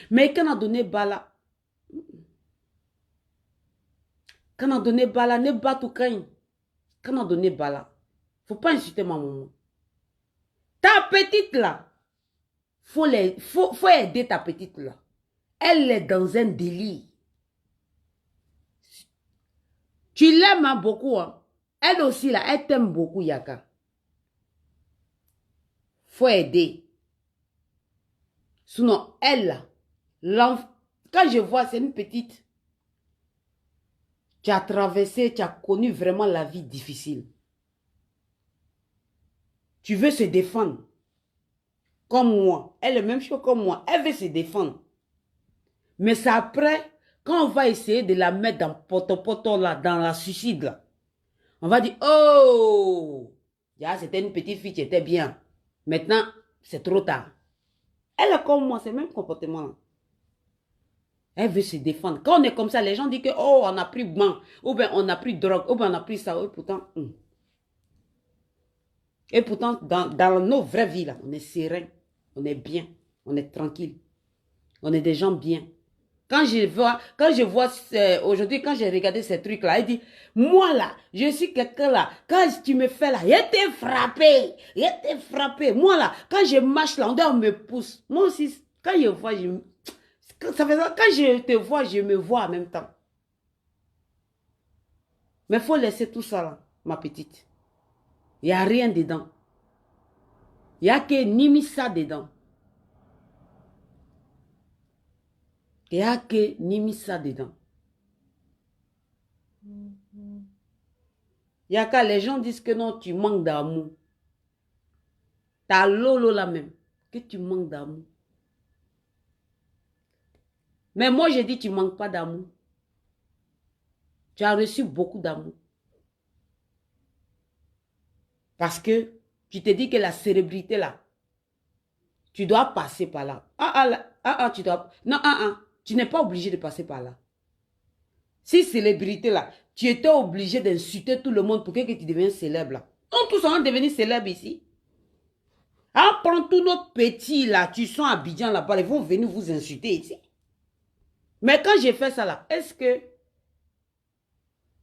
Mais quand on a donné Bala, quand on a donné Bala, ne bat tout quand. Quand on a donné Bala, faut pas insulter ma maman. Ta petite là, faut aider ta petite là. Elle est dans un délire. Tu l'aimes hein, beaucoup. Hein? Elle aussi là, elle t'aime beaucoup Yaka. Faut aider. Sinon, elle là, quand je vois, c'est une petite. Tu as traversé, tu as connu vraiment la vie difficile. Tu veux se défendre. Comme moi. Elle est même chose comme moi. Elle veut se défendre. Mais c'est après, quand on va essayer de la mettre dans poto là, dans la suicide là, on va dire, oh, c'était une petite fille qui était bien. Maintenant, c'est trop tard. Elle est comme moi, c'est le même comportement là. Elle veut se défendre. Quand on est comme ça, les gens disent que, oh, on a pris ban, ou bien on a pris drogue, ou bien on a pris ça, et pourtant, Et pourtant, dans nos vraies vies là, on est serein, on est bien, on est tranquille, on est des gens bien. Quand je vois aujourd'hui, quand j'ai regardé ces trucs-là, il dit, moi là, je suis quelqu'un là, quand tu me fais là, il t'ai frappé. Moi là, quand je marche là, on me pousse. Moi aussi, quand je vois, quand je te vois, je me vois en même temps. Mais il faut laisser tout ça là, ma petite. Il n'y a rien dedans. Il n'y a que Nimisa dedans. Il n'y a que Nimisa dedans. Yaka, les gens disent que non, tu manques d'amour. T'as Lolo là même, que tu manques d'amour. Mais moi, je dis, tu ne manques pas d'amour. Tu as reçu beaucoup d'amour. Parce que tu te dis que la célébrité là, tu dois passer par là. Tu dois... Non, tu n'es pas obligé de passer par là. Si célébrité là, tu étais obligé d'insulter tout le monde pour que tu deviennes célèbre là. On tous en devenir célèbre ici. On prend tous nos petits là, tu sens à Abidjan là-bas, ils vont venir vous insulter ici. Mais quand j'ai fait ça là, est-ce que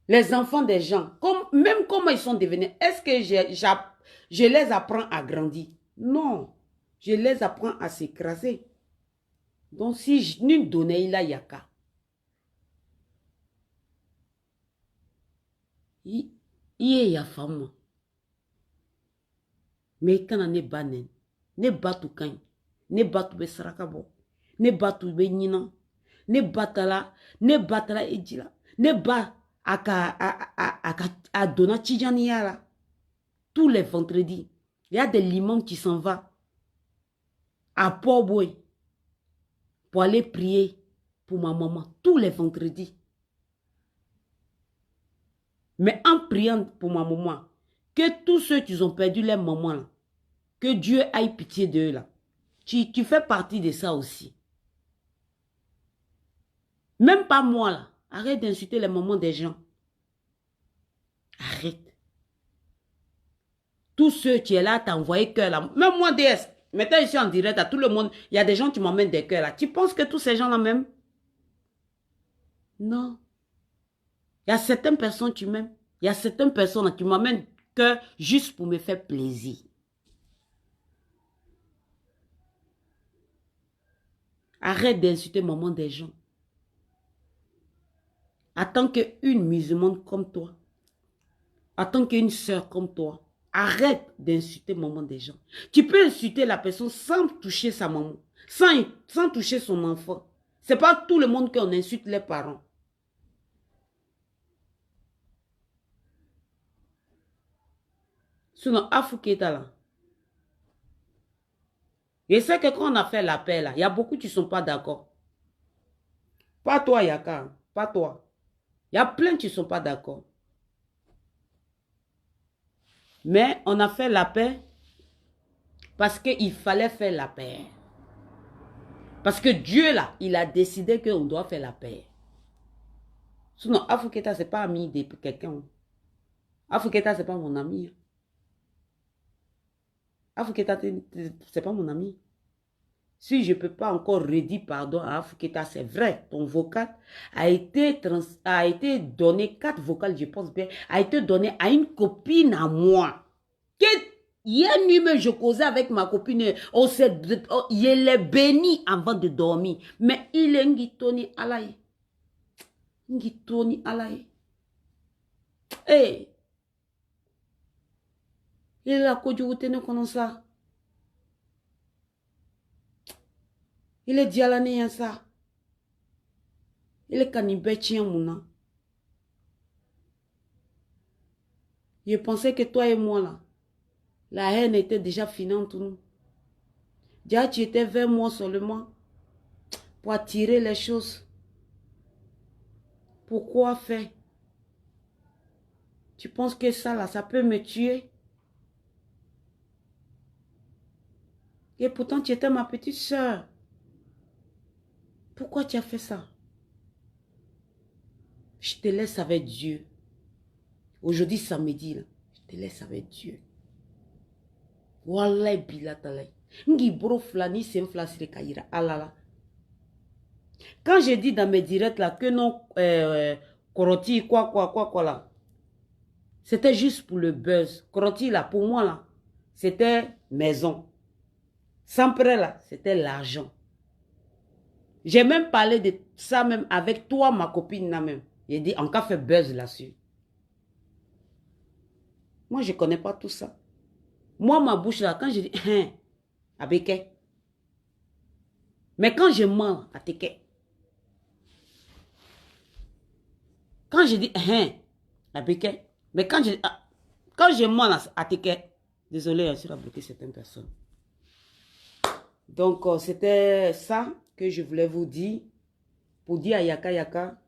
les enfants des gens, même comment ils sont devenus, est-ce que je les apprends à grandir? Non, je les apprends à s'écraser. Donc si je ne donnais la yaka, il y a femme. Mais quand on est banen, ne batu kan, ne batu be sarakabo, ne batu be nina, ne batala ejila, ne ba à Dona Tidjaniara. Tous les vendredis, il y a des limons qui s'en vont à Port-Boy pour aller prier pour ma maman. Tous les vendredis. Mais en priant pour ma maman, que tous ceux qui ont perdu leur maman, là, que Dieu aille pitié d'eux là. Tu fais partie de ça aussi. Même pas moi là. Arrête d'insulter les mamans des gens. Arrête. Tous ceux qui sont là t'envoyer cœur là. Même moi DS. Maintenant, je suis en direct à tout le monde. Il y a des gens qui m'emmènent des cœurs là. Tu penses que tous ces gens-là même? Non. Il y a certaines personnes qui m'aiment. Il y a certaines personnes là, qui m'emmènent cœur juste pour me faire plaisir. Arrête d'insulter maman des gens. En tant qu'une musulmane comme toi, en tant qu'une soeur comme toi, arrête d'insulter maman des gens. Tu peux insulter la personne sans toucher sa maman, sans toucher son enfant. Ce n'est pas tout le monde qu'on insulte les parents. Sinon, Afou-Keita là. Je sais que quand on a fait l'appel là, il y a beaucoup qui ne sont pas d'accord. Pas toi, Yaka. Pas toi. Il y a plein qui ne sont pas d'accord. Mais on a fait la paix parce qu'il fallait faire la paix. Parce que Dieu, là, il a décidé qu'on doit faire la paix. Sinon, Afou-Keita, ce n'est pas ami de quelqu'un. Afou-Keita, ce n'est pas mon ami. Afou-Keita, ce n'est pas mon ami. Si je ne peux pas encore redire pardon à Afou-Keita, c'est vrai, ton vocal a été donné, 4 vocales, je pense bien, a été donné à une copine à moi. Hier nuit, je causais avec ma copine, il est béni avant de dormir, mais il est ngitoni alaye. Ngitoni alaye. Hey! Il est là, Kodjoutene comme ça. Il est dialané ça. Il est canibétien mouna. Je pensais que toi et moi là, la haine était déjà finie entre nous. Déjà tu étais vers moi seulement pour attirer les choses. Pourquoi faire? Tu penses que ça là, ça peut me tuer? Et pourtant tu étais ma petite soeur. Pourquoi tu as fait ça? Je te laisse avec Dieu. Aujourd'hui samedi là, je te laisse avec Dieu. Wallah bilatalay. Ngi bro flani sem flasire kayira alala. Quand je dis dans mes directs là que non Koroti quoi là. C'était juste pour le buzz. Koroti là pour moi là, c'était maison. Sans prêt là, c'était l'argent. J'ai même parlé de ça même avec toi ma copine là même. J'ai dit on a fait buzz là-dessus. Moi je connais pas tout ça. Moi, ma bouche là, quand je dis, hein, abeke. Mais quand je mens, à teke. Quand je dis, hein, abeke. Mais quand je mens là, à teke. Désolé, je suis bloqué certaines personnes. Donc, c'était ça que je voulais vous dire. Pour dire à Yaka Yaka,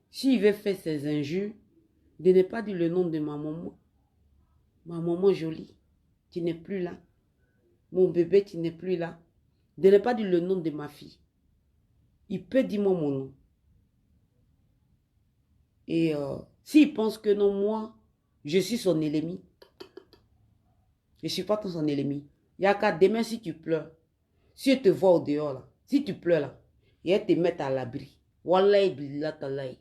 s'il veut faire ses injures, de ne pas dire le nom de ma maman. Ma maman jolie, tu n'es plus là. Mon bébé, tu n'es plus là. De ne pas dire le nom de ma fille. Il peut dire moi mon nom. Et s'il pense que non, moi, je suis son ennemi. Je ne suis pas son ennemi. Yaka, demain, si tu pleures, si elle te voit au dehors, là, si tu pleures là, et elle te met à l'abri. Wallahi billah talahi.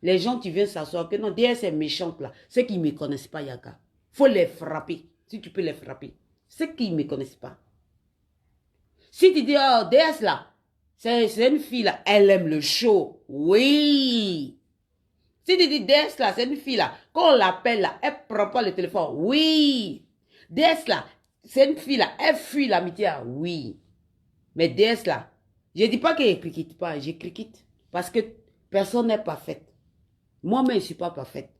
Les gens qui viennent s'asseoir, que non, derrière ces méchantes là, ceux qui ne me connaissent pas, Yaka, il faut les frapper. Si tu peux les frapper. Ceux qui ne me connaissent pas. Si tu dis, oh, DS là, c'est une fille là, elle aime le show. Oui. Si tu dis DS là, c'est une fille là, quand on l'appelle là, elle ne prend pas le téléphone. Oui. DS là, c'est une fille là, elle fuit l'amitié. Oui. Mais DS là, je ne dis pas qu'elle ne criquite pas, je criquite. Parce que personne n'est parfaite. Moi-même, je ne suis pas parfaite.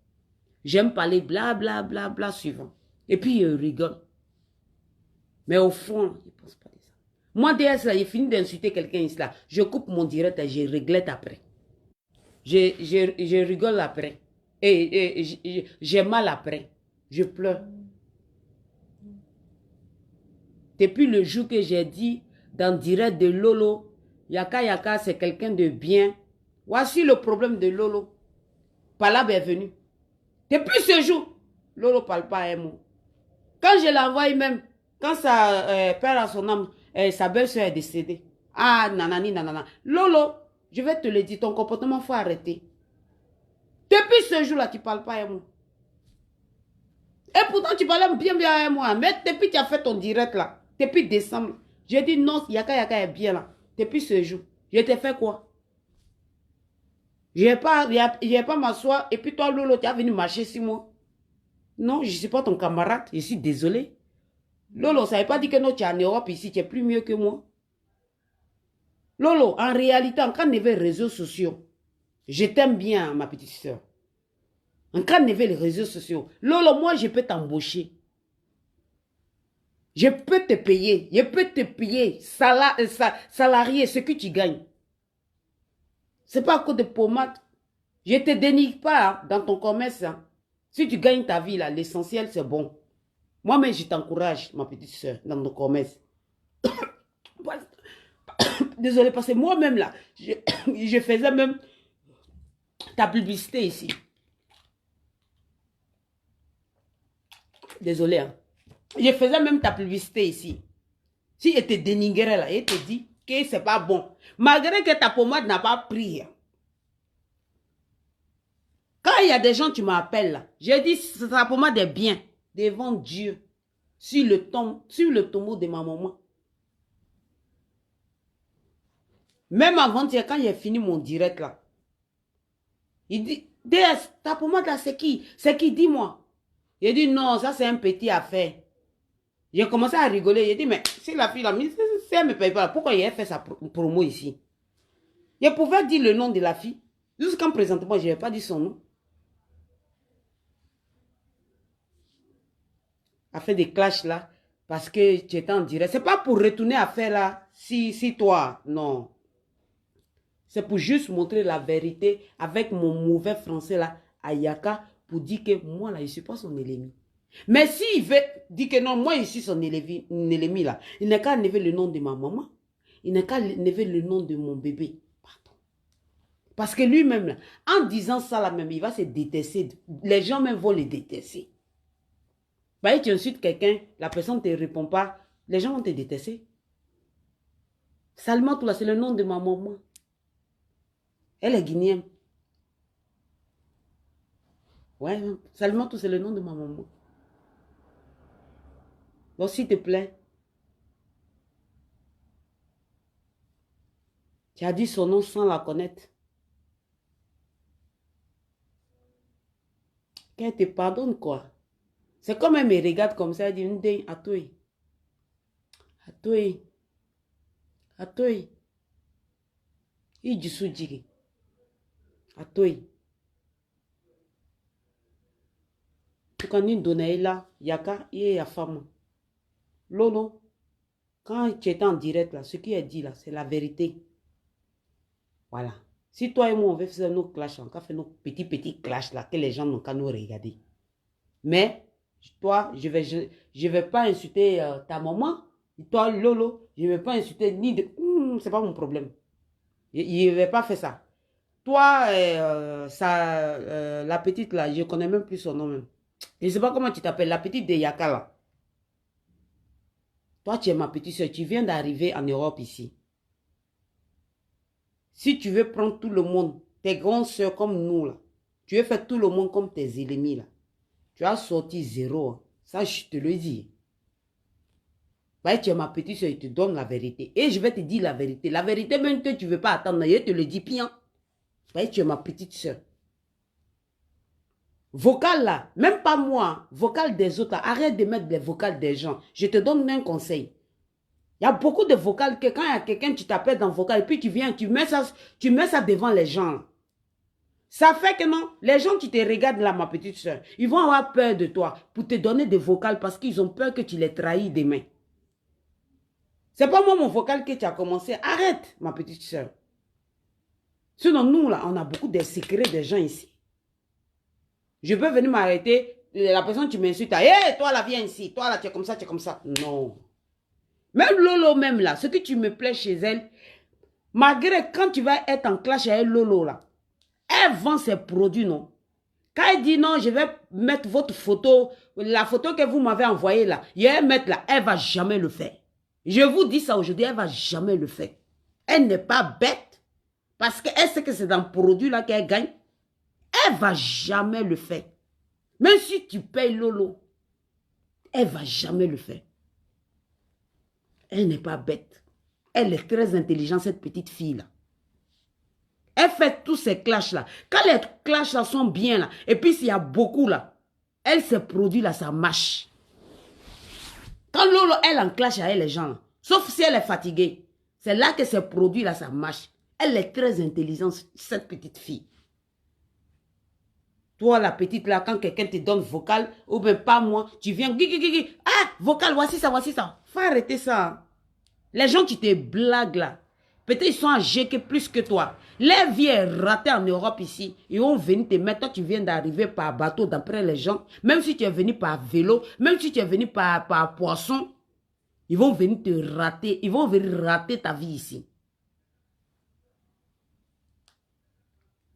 J'aime parler bla bla bla bla suivant. Et puis, je rigole. Mais au fond, je ne pense pas de ça. Moi, DS là, j'ai fini d'insulter quelqu'un ici là. Je coupe mon direct et je regrette après. Je rigole après. Et j'ai mal après. Je pleure. Depuis le jour que j'ai dit dans direct de Lolo, Yaka Yaka, c'est quelqu'un de bien. Voici le problème de Lolo. Palab est venu. Depuis ce jour, Lolo ne parle pas un mot. Quand je l'envoie même, quand sa père a son âme, sa belle-soeur est décédée. Ah, nanani, nanana. Lolo, je vais te le dire, ton comportement, il faut arrêter. Depuis ce jour-là, tu ne parles pas à moi. Et pourtant, tu parlais bien à moi. Mais depuis que tu as fait ton direct là, depuis décembre, j'ai dit non, Yaka est bien là. Depuis ce jour, je t'ai fait quoi? Je n'ai pas m'asseoir et puis toi, Lolo, tu as venu marcher sur moi. Non, je ne suis pas ton camarade, je suis désolé. Lolo, ça ne veut pas dire que non, tu es en Europe ici, tu es plus mieux que moi. Lolo, en réalité, en cas de réseaux sociaux, je t'aime bien, ma petite soeur. En cas de les réseaux sociaux, Lolo, moi, je peux t'embaucher. Je peux te payer. Je peux te payer salarié ce que tu gagnes. Ce n'est pas à cause de pommade. Je ne te dénigre pas dans ton commerce. Hein. Si tu gagnes ta vie, là, l'essentiel, c'est bon. Moi-même, je t'encourage, ma petite soeur, dans ton commerce. Désolé, parce que moi-même, là, je faisais même ta publicité ici. Désolé, hein. Je faisais même ta publicité ici. Si elle te dénigrait là, elle te dit que c'est pas bon. Malgré que ta pommade n'a pas pris. Quand il y a des gens qui m'appellent là, j'ai dit ta pommade est bien. Devant Dieu. Sur le tombeau de ma maman. Même avant-hier, quand j'ai fini mon direct là, il dit, DS, ta pommade là, c'est qui? C'est qui? Dis-moi. J'ai dit non, ça c'est un petit affaire. J'ai commencé à rigoler. J'ai dit, mais si la fille là, si elle ne me paye pas, pourquoi elle fait sa promo ici? Je pouvais dire le nom de la fille. Jusqu'en présentement, je n'ai pas dit son nom. A fait des clashs là, parce que tu étais en direct. Ce n'est pas pour retourner à faire là, si toi, non. C'est pour juste montrer la vérité avec mon mauvais français là, à Yaka, pour dire que moi là, je ne suis pas son ennemi. Mais s'il veut dire que non, moi je suis son ennemi là, il n'a qu'à enlever le nom de ma maman, il n'a qu'à enlever le nom de mon bébé. Pardon. Parce que lui-même là, en disant ça là même, il va se détester. Les gens même vont le détester. Bah, tu insultes quelqu'un, la personne ne te répond pas, les gens vont te détester. Seulement tout là, c'est le nom de ma maman. Elle est guinéenne. Ouais, seulement tout c'est le nom de ma maman. Donc s'il te plaît, tu as dit son nom sans la connaître. Qu'elle te pardonne quoi. C'est comme elle me regarde comme ça, elle dit, Ndé, à toi. À toi. À toi. Il dit soudjigi. À toi. Tu quand une donnée là, Yaka, il y a femme. Lolo, quand tu étais en direct là, ce qu'il a dit là, c'est la vérité. Voilà. Si toi et moi, on veut faire nos clashs, on va faire nos petits clashs là, que les gens n'ont qu'à nous regarder. Mais, toi, je vais pas insulter ta maman. Toi, Lolo, je ne vais pas insulter ni de... c'est pas mon problème. Je ne vais pas faire ça. Toi, la petite là, je ne connais même plus son nom même. Je ne sais pas comment tu t'appelles, la petite de Yaka là. Toi, tu es ma petite soeur, tu viens d'arriver en Europe ici. Si tu veux prendre tout le monde, tes grandes soeurs comme nous là, tu veux faire tout le monde comme tes ennemis là, tu as sorti zéro. Hein. Ça, je te le dis. Bah, tu es ma petite soeur, je te donne la vérité. Et je vais te dire la vérité. La vérité, même que tu ne veux pas attendre, je te le dis bien. Bah, tu es ma petite soeur. Vocal là, même pas moi, vocal des autres, là, arrête de mettre les vocales des gens. Je te donne un conseil. Il y a beaucoup de vocales que quand il y a quelqu'un, tu t'appelles dans vocal et puis tu viens, tu mets ça devant les gens. Ça fait que non, les gens qui te regardent là, ma petite soeur, ils vont avoir peur de toi pour te donner des vocales parce qu'ils ont peur que tu les trahis demain. C'est pas moi mon vocal que tu as commencé. Arrête, ma petite soeur. Sinon, nous là, on a beaucoup de secrets des gens ici. Je peux venir m'arrêter, la personne tu m'insultes, hé, toi là, viens ici, toi là, tu es comme ça, tu es comme ça. Non. Même Lolo, même là, ce que tu me plais chez elle, malgré quand tu vas être en clash avec Lolo là, elle vend ses produits, non. Quand elle dit non, je vais mettre votre photo, la photo que vous m'avez envoyée là, je vais mettre là, elle ne va jamais le faire. Je vous dis ça aujourd'hui, elle ne va jamais le faire. Elle n'est pas bête, parce qu'elle sait que c'est dans le produit là qu'elle gagne. Elle ne va jamais le faire. Même si tu payes Lolo, elle ne va jamais le faire. Elle n'est pas bête. Elle est très intelligente, cette petite fille-là. Elle fait tous ces clashs-là. Quand les clashs-là sont bien, là, et puis s'il y a beaucoup, là, elle se produit, là, ça marche. Quand Lolo, elle en clash avec les gens, là, sauf si elle est fatiguée, c'est là que se produit, là, ça marche. Elle est très intelligente, cette petite fille. Toi, la petite, là, quand quelqu'un te donne vocal, ou bien pas moi, tu viens, ah, vocal, voici ça, voici ça. Faut arrêter ça. Les gens qui te blaguent, là, peut-être ils sont âgés que plus que toi. Les vie est ratée en Europe ici. Ils vont venir te mettre. Toi, tu viens d'arriver par bateau d'après les gens. Même si tu es venu par vélo, même si tu es venu par poisson, ils vont venir te rater. Ils vont venir rater ta vie ici.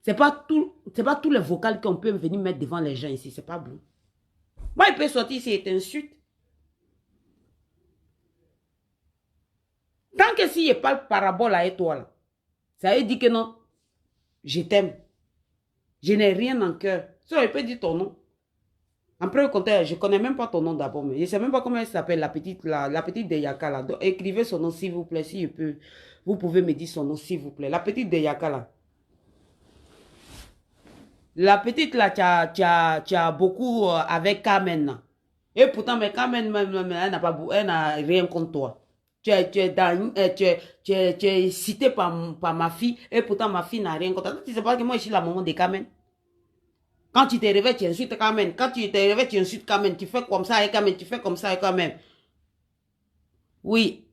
C'est pas tous les vocales qu'on peut venir mettre devant les gens ici. C'est pas bon. Moi, il peut sortir ici et t'insulte. Tant que s'il n'y a pas le parabole avec toi, là, ça veut dire que non, je t'aime. Je n'ai rien en cœur. Ça, il peut dire ton nom. Après, je ne connais même pas ton nom d'abord. Mais je ne sais même pas comment elle s'appelle, la petite de Yaka. Là. Donc, écrivez son nom, s'il vous plaît. Si je peux, vous pouvez me dire son nom, s'il vous plaît. La petite de Yaka, là. La petite, là, tu as beaucoup avec Carmen. Là. Et pourtant, mais Carmen, elle n'a rien contre toi. Tu es cité par ma fille, et pourtant ma fille n'a rien contre toi. Tu ne sais pas que moi, je suis la maman de Carmen. Quand tu te réveilles, tu insultes Carmen. Quand tu te réveilles, tu insultes Carmen. Tu fais comme ça avec Carmen, tu fais comme ça avec Carmen. Oui.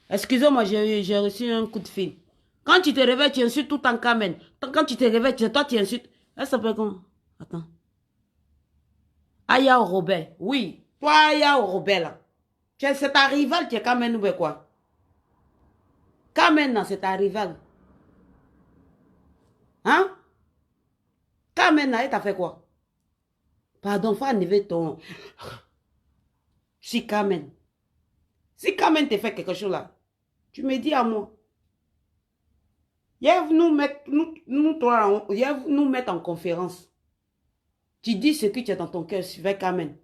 Excusez-moi, j'ai reçu un coup de fil. Quand tu te réveilles, tu insultes tout le temps Carmen. Quand tu te réveilles, toi, tu insultes. Elle s'appelle comment? Attends. Aya Robert. Oui. Toi, Aya Robert, là. C'est ta rivale, tu es Carmen ou quoi? Carmen, c'est ta rivale. Hein? Carmen, elle t'a fait quoi? Pardon, faut enlever ton... Si Carmen. Si Carmen te fait quelque chose là, tu me dis à moi. Viens nous mettre en conférence. Tu dis ce que tu as dans ton cœur avec Carmen.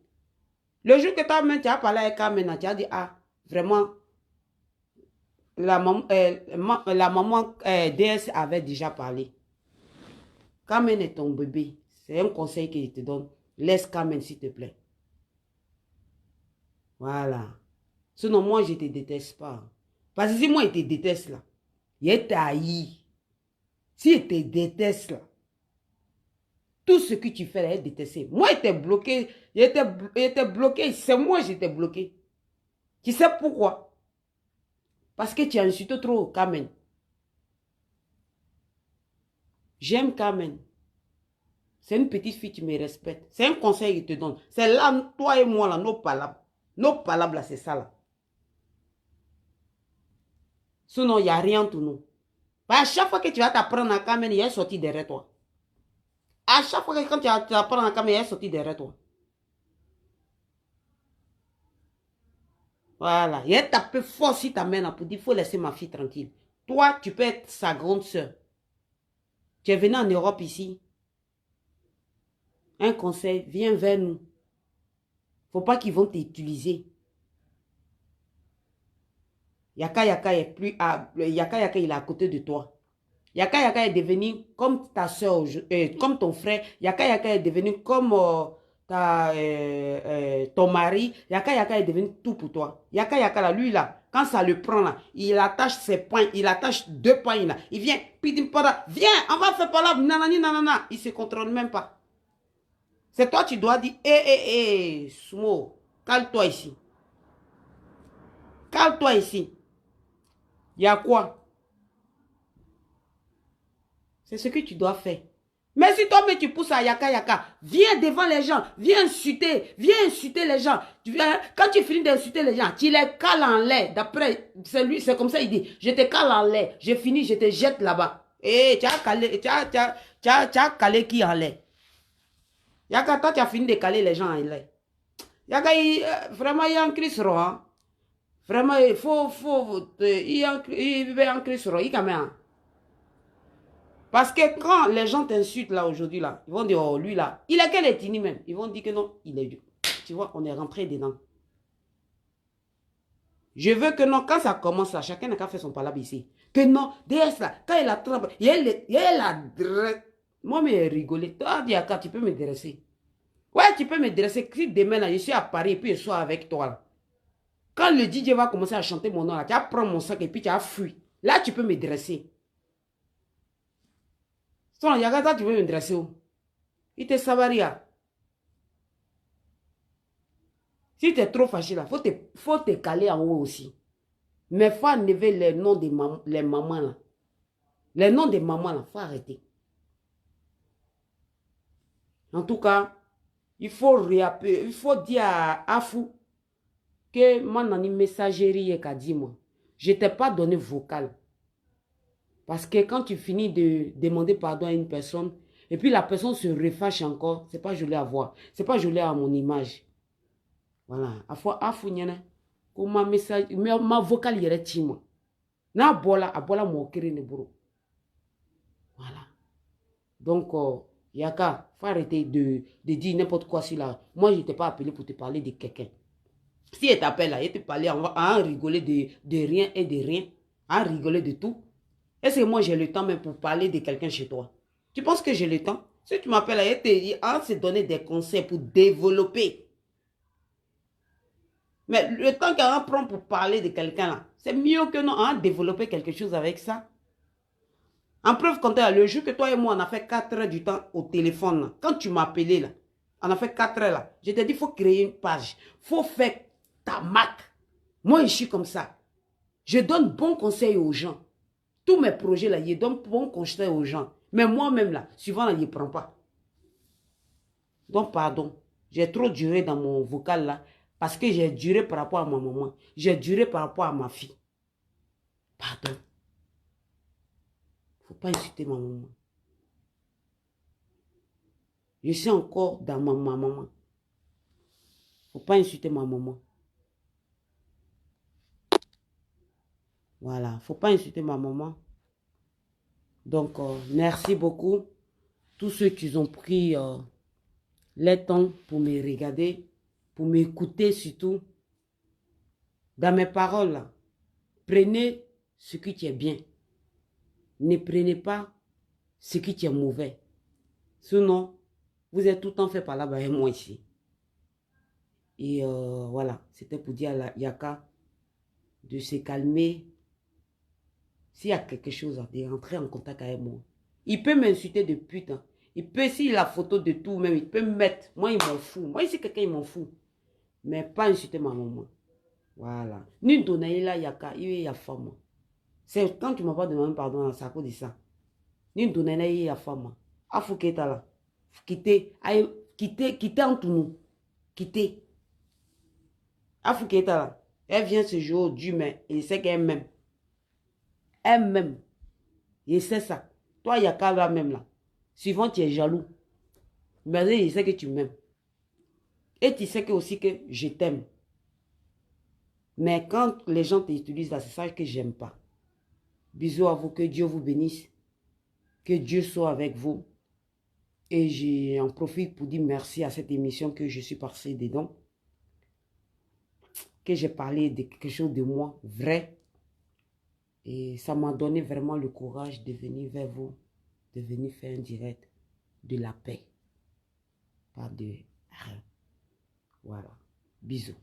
Le jour que tu as parlé avec Carmen, tu as dit, ah, vraiment, la maman DS avait déjà parlé. Carmen est ton bébé. C'est un conseil que je te donne. Laisse Carmen, s'il te plaît. Voilà. Sinon, moi, je ne te déteste pas. Parce que si moi, je te déteste là, je t'haïs. Si je te déteste là, tout ce que tu fais là, je déteste. Moi, j'étais bloqué. J'étais bloqué. C'est moi, j'étais bloqué. Tu sais pourquoi? Parce que tu as insulté trop Carmen. J'aime Carmen. C'est une petite fille, tu me respectes. C'est un conseil que je te donne. C'est là, toi et moi, là, nos palabres. Nos palabres, là, c'est ça, là. Sinon, il n'y a rien entre nous. À chaque fois que tu vas t'apprendre à Carmen, il est sorti derrière toi. À chaque fois que quand tu vas t'apprendre à Carmen, il est sorti derrière toi. Voilà. Il est tapé fort si ta mère pour dire, il faut laisser ma fille tranquille. Toi, tu peux être sa grande soeur. Tu es venu en Europe ici. Un conseil, viens vers nous. Faut pas qu'ils vont t'utiliser. Yaka Yaka est plus Yaka Yaka, il est à côté de toi. Yaka Yaka est devenu comme ta soeur, comme ton frère. Yaka Yaka est devenu comme ton mari. Yaka Yaka est devenu tout pour toi. Yaka Yaka là, lui là, quand ça le prend là, il attache ses poings, il attache 2 poings là. Il vient, viens, on va faire par là, nanani nanana. Il se contrôle même pas. C'est toi, tu dois dire, Sumo, calme-toi ici. Calme-toi ici. Il y a quoi? C'est ce que tu dois faire. Mais si toi, tu pousses à Yaka Yaka, viens devant les gens, viens insulter les gens. Quand tu finis d'insulter les gens, tu les cales en l'air. D'après, c'est comme ça il dit, je te cale en l'air, je finis, je te jette là-bas. Eh, tu as calé, tu as calé qui en l'air? Yaka, toi, tu as fini de caler les gens en l'air. Yaka, vraiment, il y a un Christ roi. Hein. Vraiment, il faut, il y a un Christ roi. Il y a un. Parce que quand les gens t'insultent là aujourd'hui, là, ils vont dire, oh, lui là, il a quel ethnie même? Ils vont dire que non, il est Dieu. Tu vois, on est rentré dedans. Je veux que non, quand ça commence là, chacun n'a qu'à faire son palabre ici. Que non, DS là, quand il attrape, il a moi, mais rigoler. Toi, Diaka, tu peux me dresser. Ouais, tu peux me dresser. Si demain là, je suis à Paris et puis je sois avec toi là. Quand le DJ va commencer à chanter mon nom là, tu vas prendre mon sac et puis tu vas fuir. Là, tu peux me dresser. Sinon, Yagata, tu peux me dresser où? Il te savaria. Si tu es trop fâché là, faut te caler en haut aussi. Mais il faut enlever les noms des les mamans là. Les noms des mamans là, il faut arrêter. En tout cas, il faut dire à Afou que mon messagerie est qu'à dire moi. Je ne t'ai pas donné vocal. Parce que quand tu finis de demander pardon à une personne, et puis la personne se refâche encore, c'est pas joli à voir. C'est pas joli à mon image. Voilà. Afou nyene. Ma message, ma vocal y est moi. Na bola mo kéré ne bro. Voilà. Donc, Yaka, faut arrêter de dire n'importe quoi sur là. Moi, je ne t'ai pas appelé pour te parler de quelqu'un. Si elle t'appelle là, elle te parle, on va en rigoler de rien et de rien. En rigoler de tout. Est-ce que moi j'ai le temps même pour parler de quelqu'un chez toi? Tu penses que j'ai le temps? Si tu m'appelles là, elle te dit, on se donner des conseils pour développer. Mais le temps qu'on prend pour parler de quelqu'un là, c'est mieux que nous, en développer quelque chose avec ça. En preuve contraire, le jour que toi et moi, on a fait 4 heures du temps au téléphone, là, quand tu m'as appelé là, on a fait 4 heures là, je t'ai dit, il faut créer une page. Il faut faire ta marque. Moi, je suis comme ça. Je donne bons conseils aux gens. Tous mes projets là, je donne bons conseils aux gens. Mais moi-même là, souvent là, je ne prends pas. Donc, pardon. J'ai trop duré dans mon vocal là, parce que j'ai duré par rapport à ma maman. J'ai duré par rapport à ma fille. Pardon. Faut pas insulter ma maman. Je suis encore dans ma maman. Faut pas insulter ma maman. Voilà. Faut pas insulter ma maman. Donc, merci beaucoup. Tous ceux qui ont pris le temps pour me regarder, pour m'écouter surtout. Dans mes paroles, là, prenez ce qui est bien. Ne prenez pas ce qui est mauvais. Sinon, vous êtes tout le temps fait par là-bas et moi ici. Et voilà, c'était pour dire à la Yaka de se calmer. S'il y a quelque chose, de rentrer en contact avec moi. Il peut m'insulter de pute. Hein. Il peut, s'il a la photo de tout, même, il peut me mettre. Moi, il m'en fout. Moi, ici, quelqu'un, il m'en fout. Mais pas insulter ma maman. Voilà. Ni donner là, Yaka, il y a femme. C'est quand tu m'as pas demandé pardon, c'est à cause de ça. Ni donner là, il y a femme. Afou Keta là. Quitter, quitter entre nous. Quitter. Afou Keta là. Elle vient ce jour du mais il sait qu'elle m'aime. Elle m'aime. Il sait ça. Toi, Yaka là même là. Souvent, tu es jaloux. Mais il sait que tu m'aimes. Et tu sais que aussi que je t'aime. Mais quand les gens t'utilisent là, c'est ça que j'aime pas. Bisous à vous, que Dieu vous bénisse. Que Dieu soit avec vous. Et j'en profite pour dire merci à cette émission que je suis passée dedans. Que j'ai parlé de quelque chose de moi, vrai. Et ça m'a donné vraiment le courage de venir vers vous, de venir faire un direct de la paix. Pas de... Voilà. Bisous.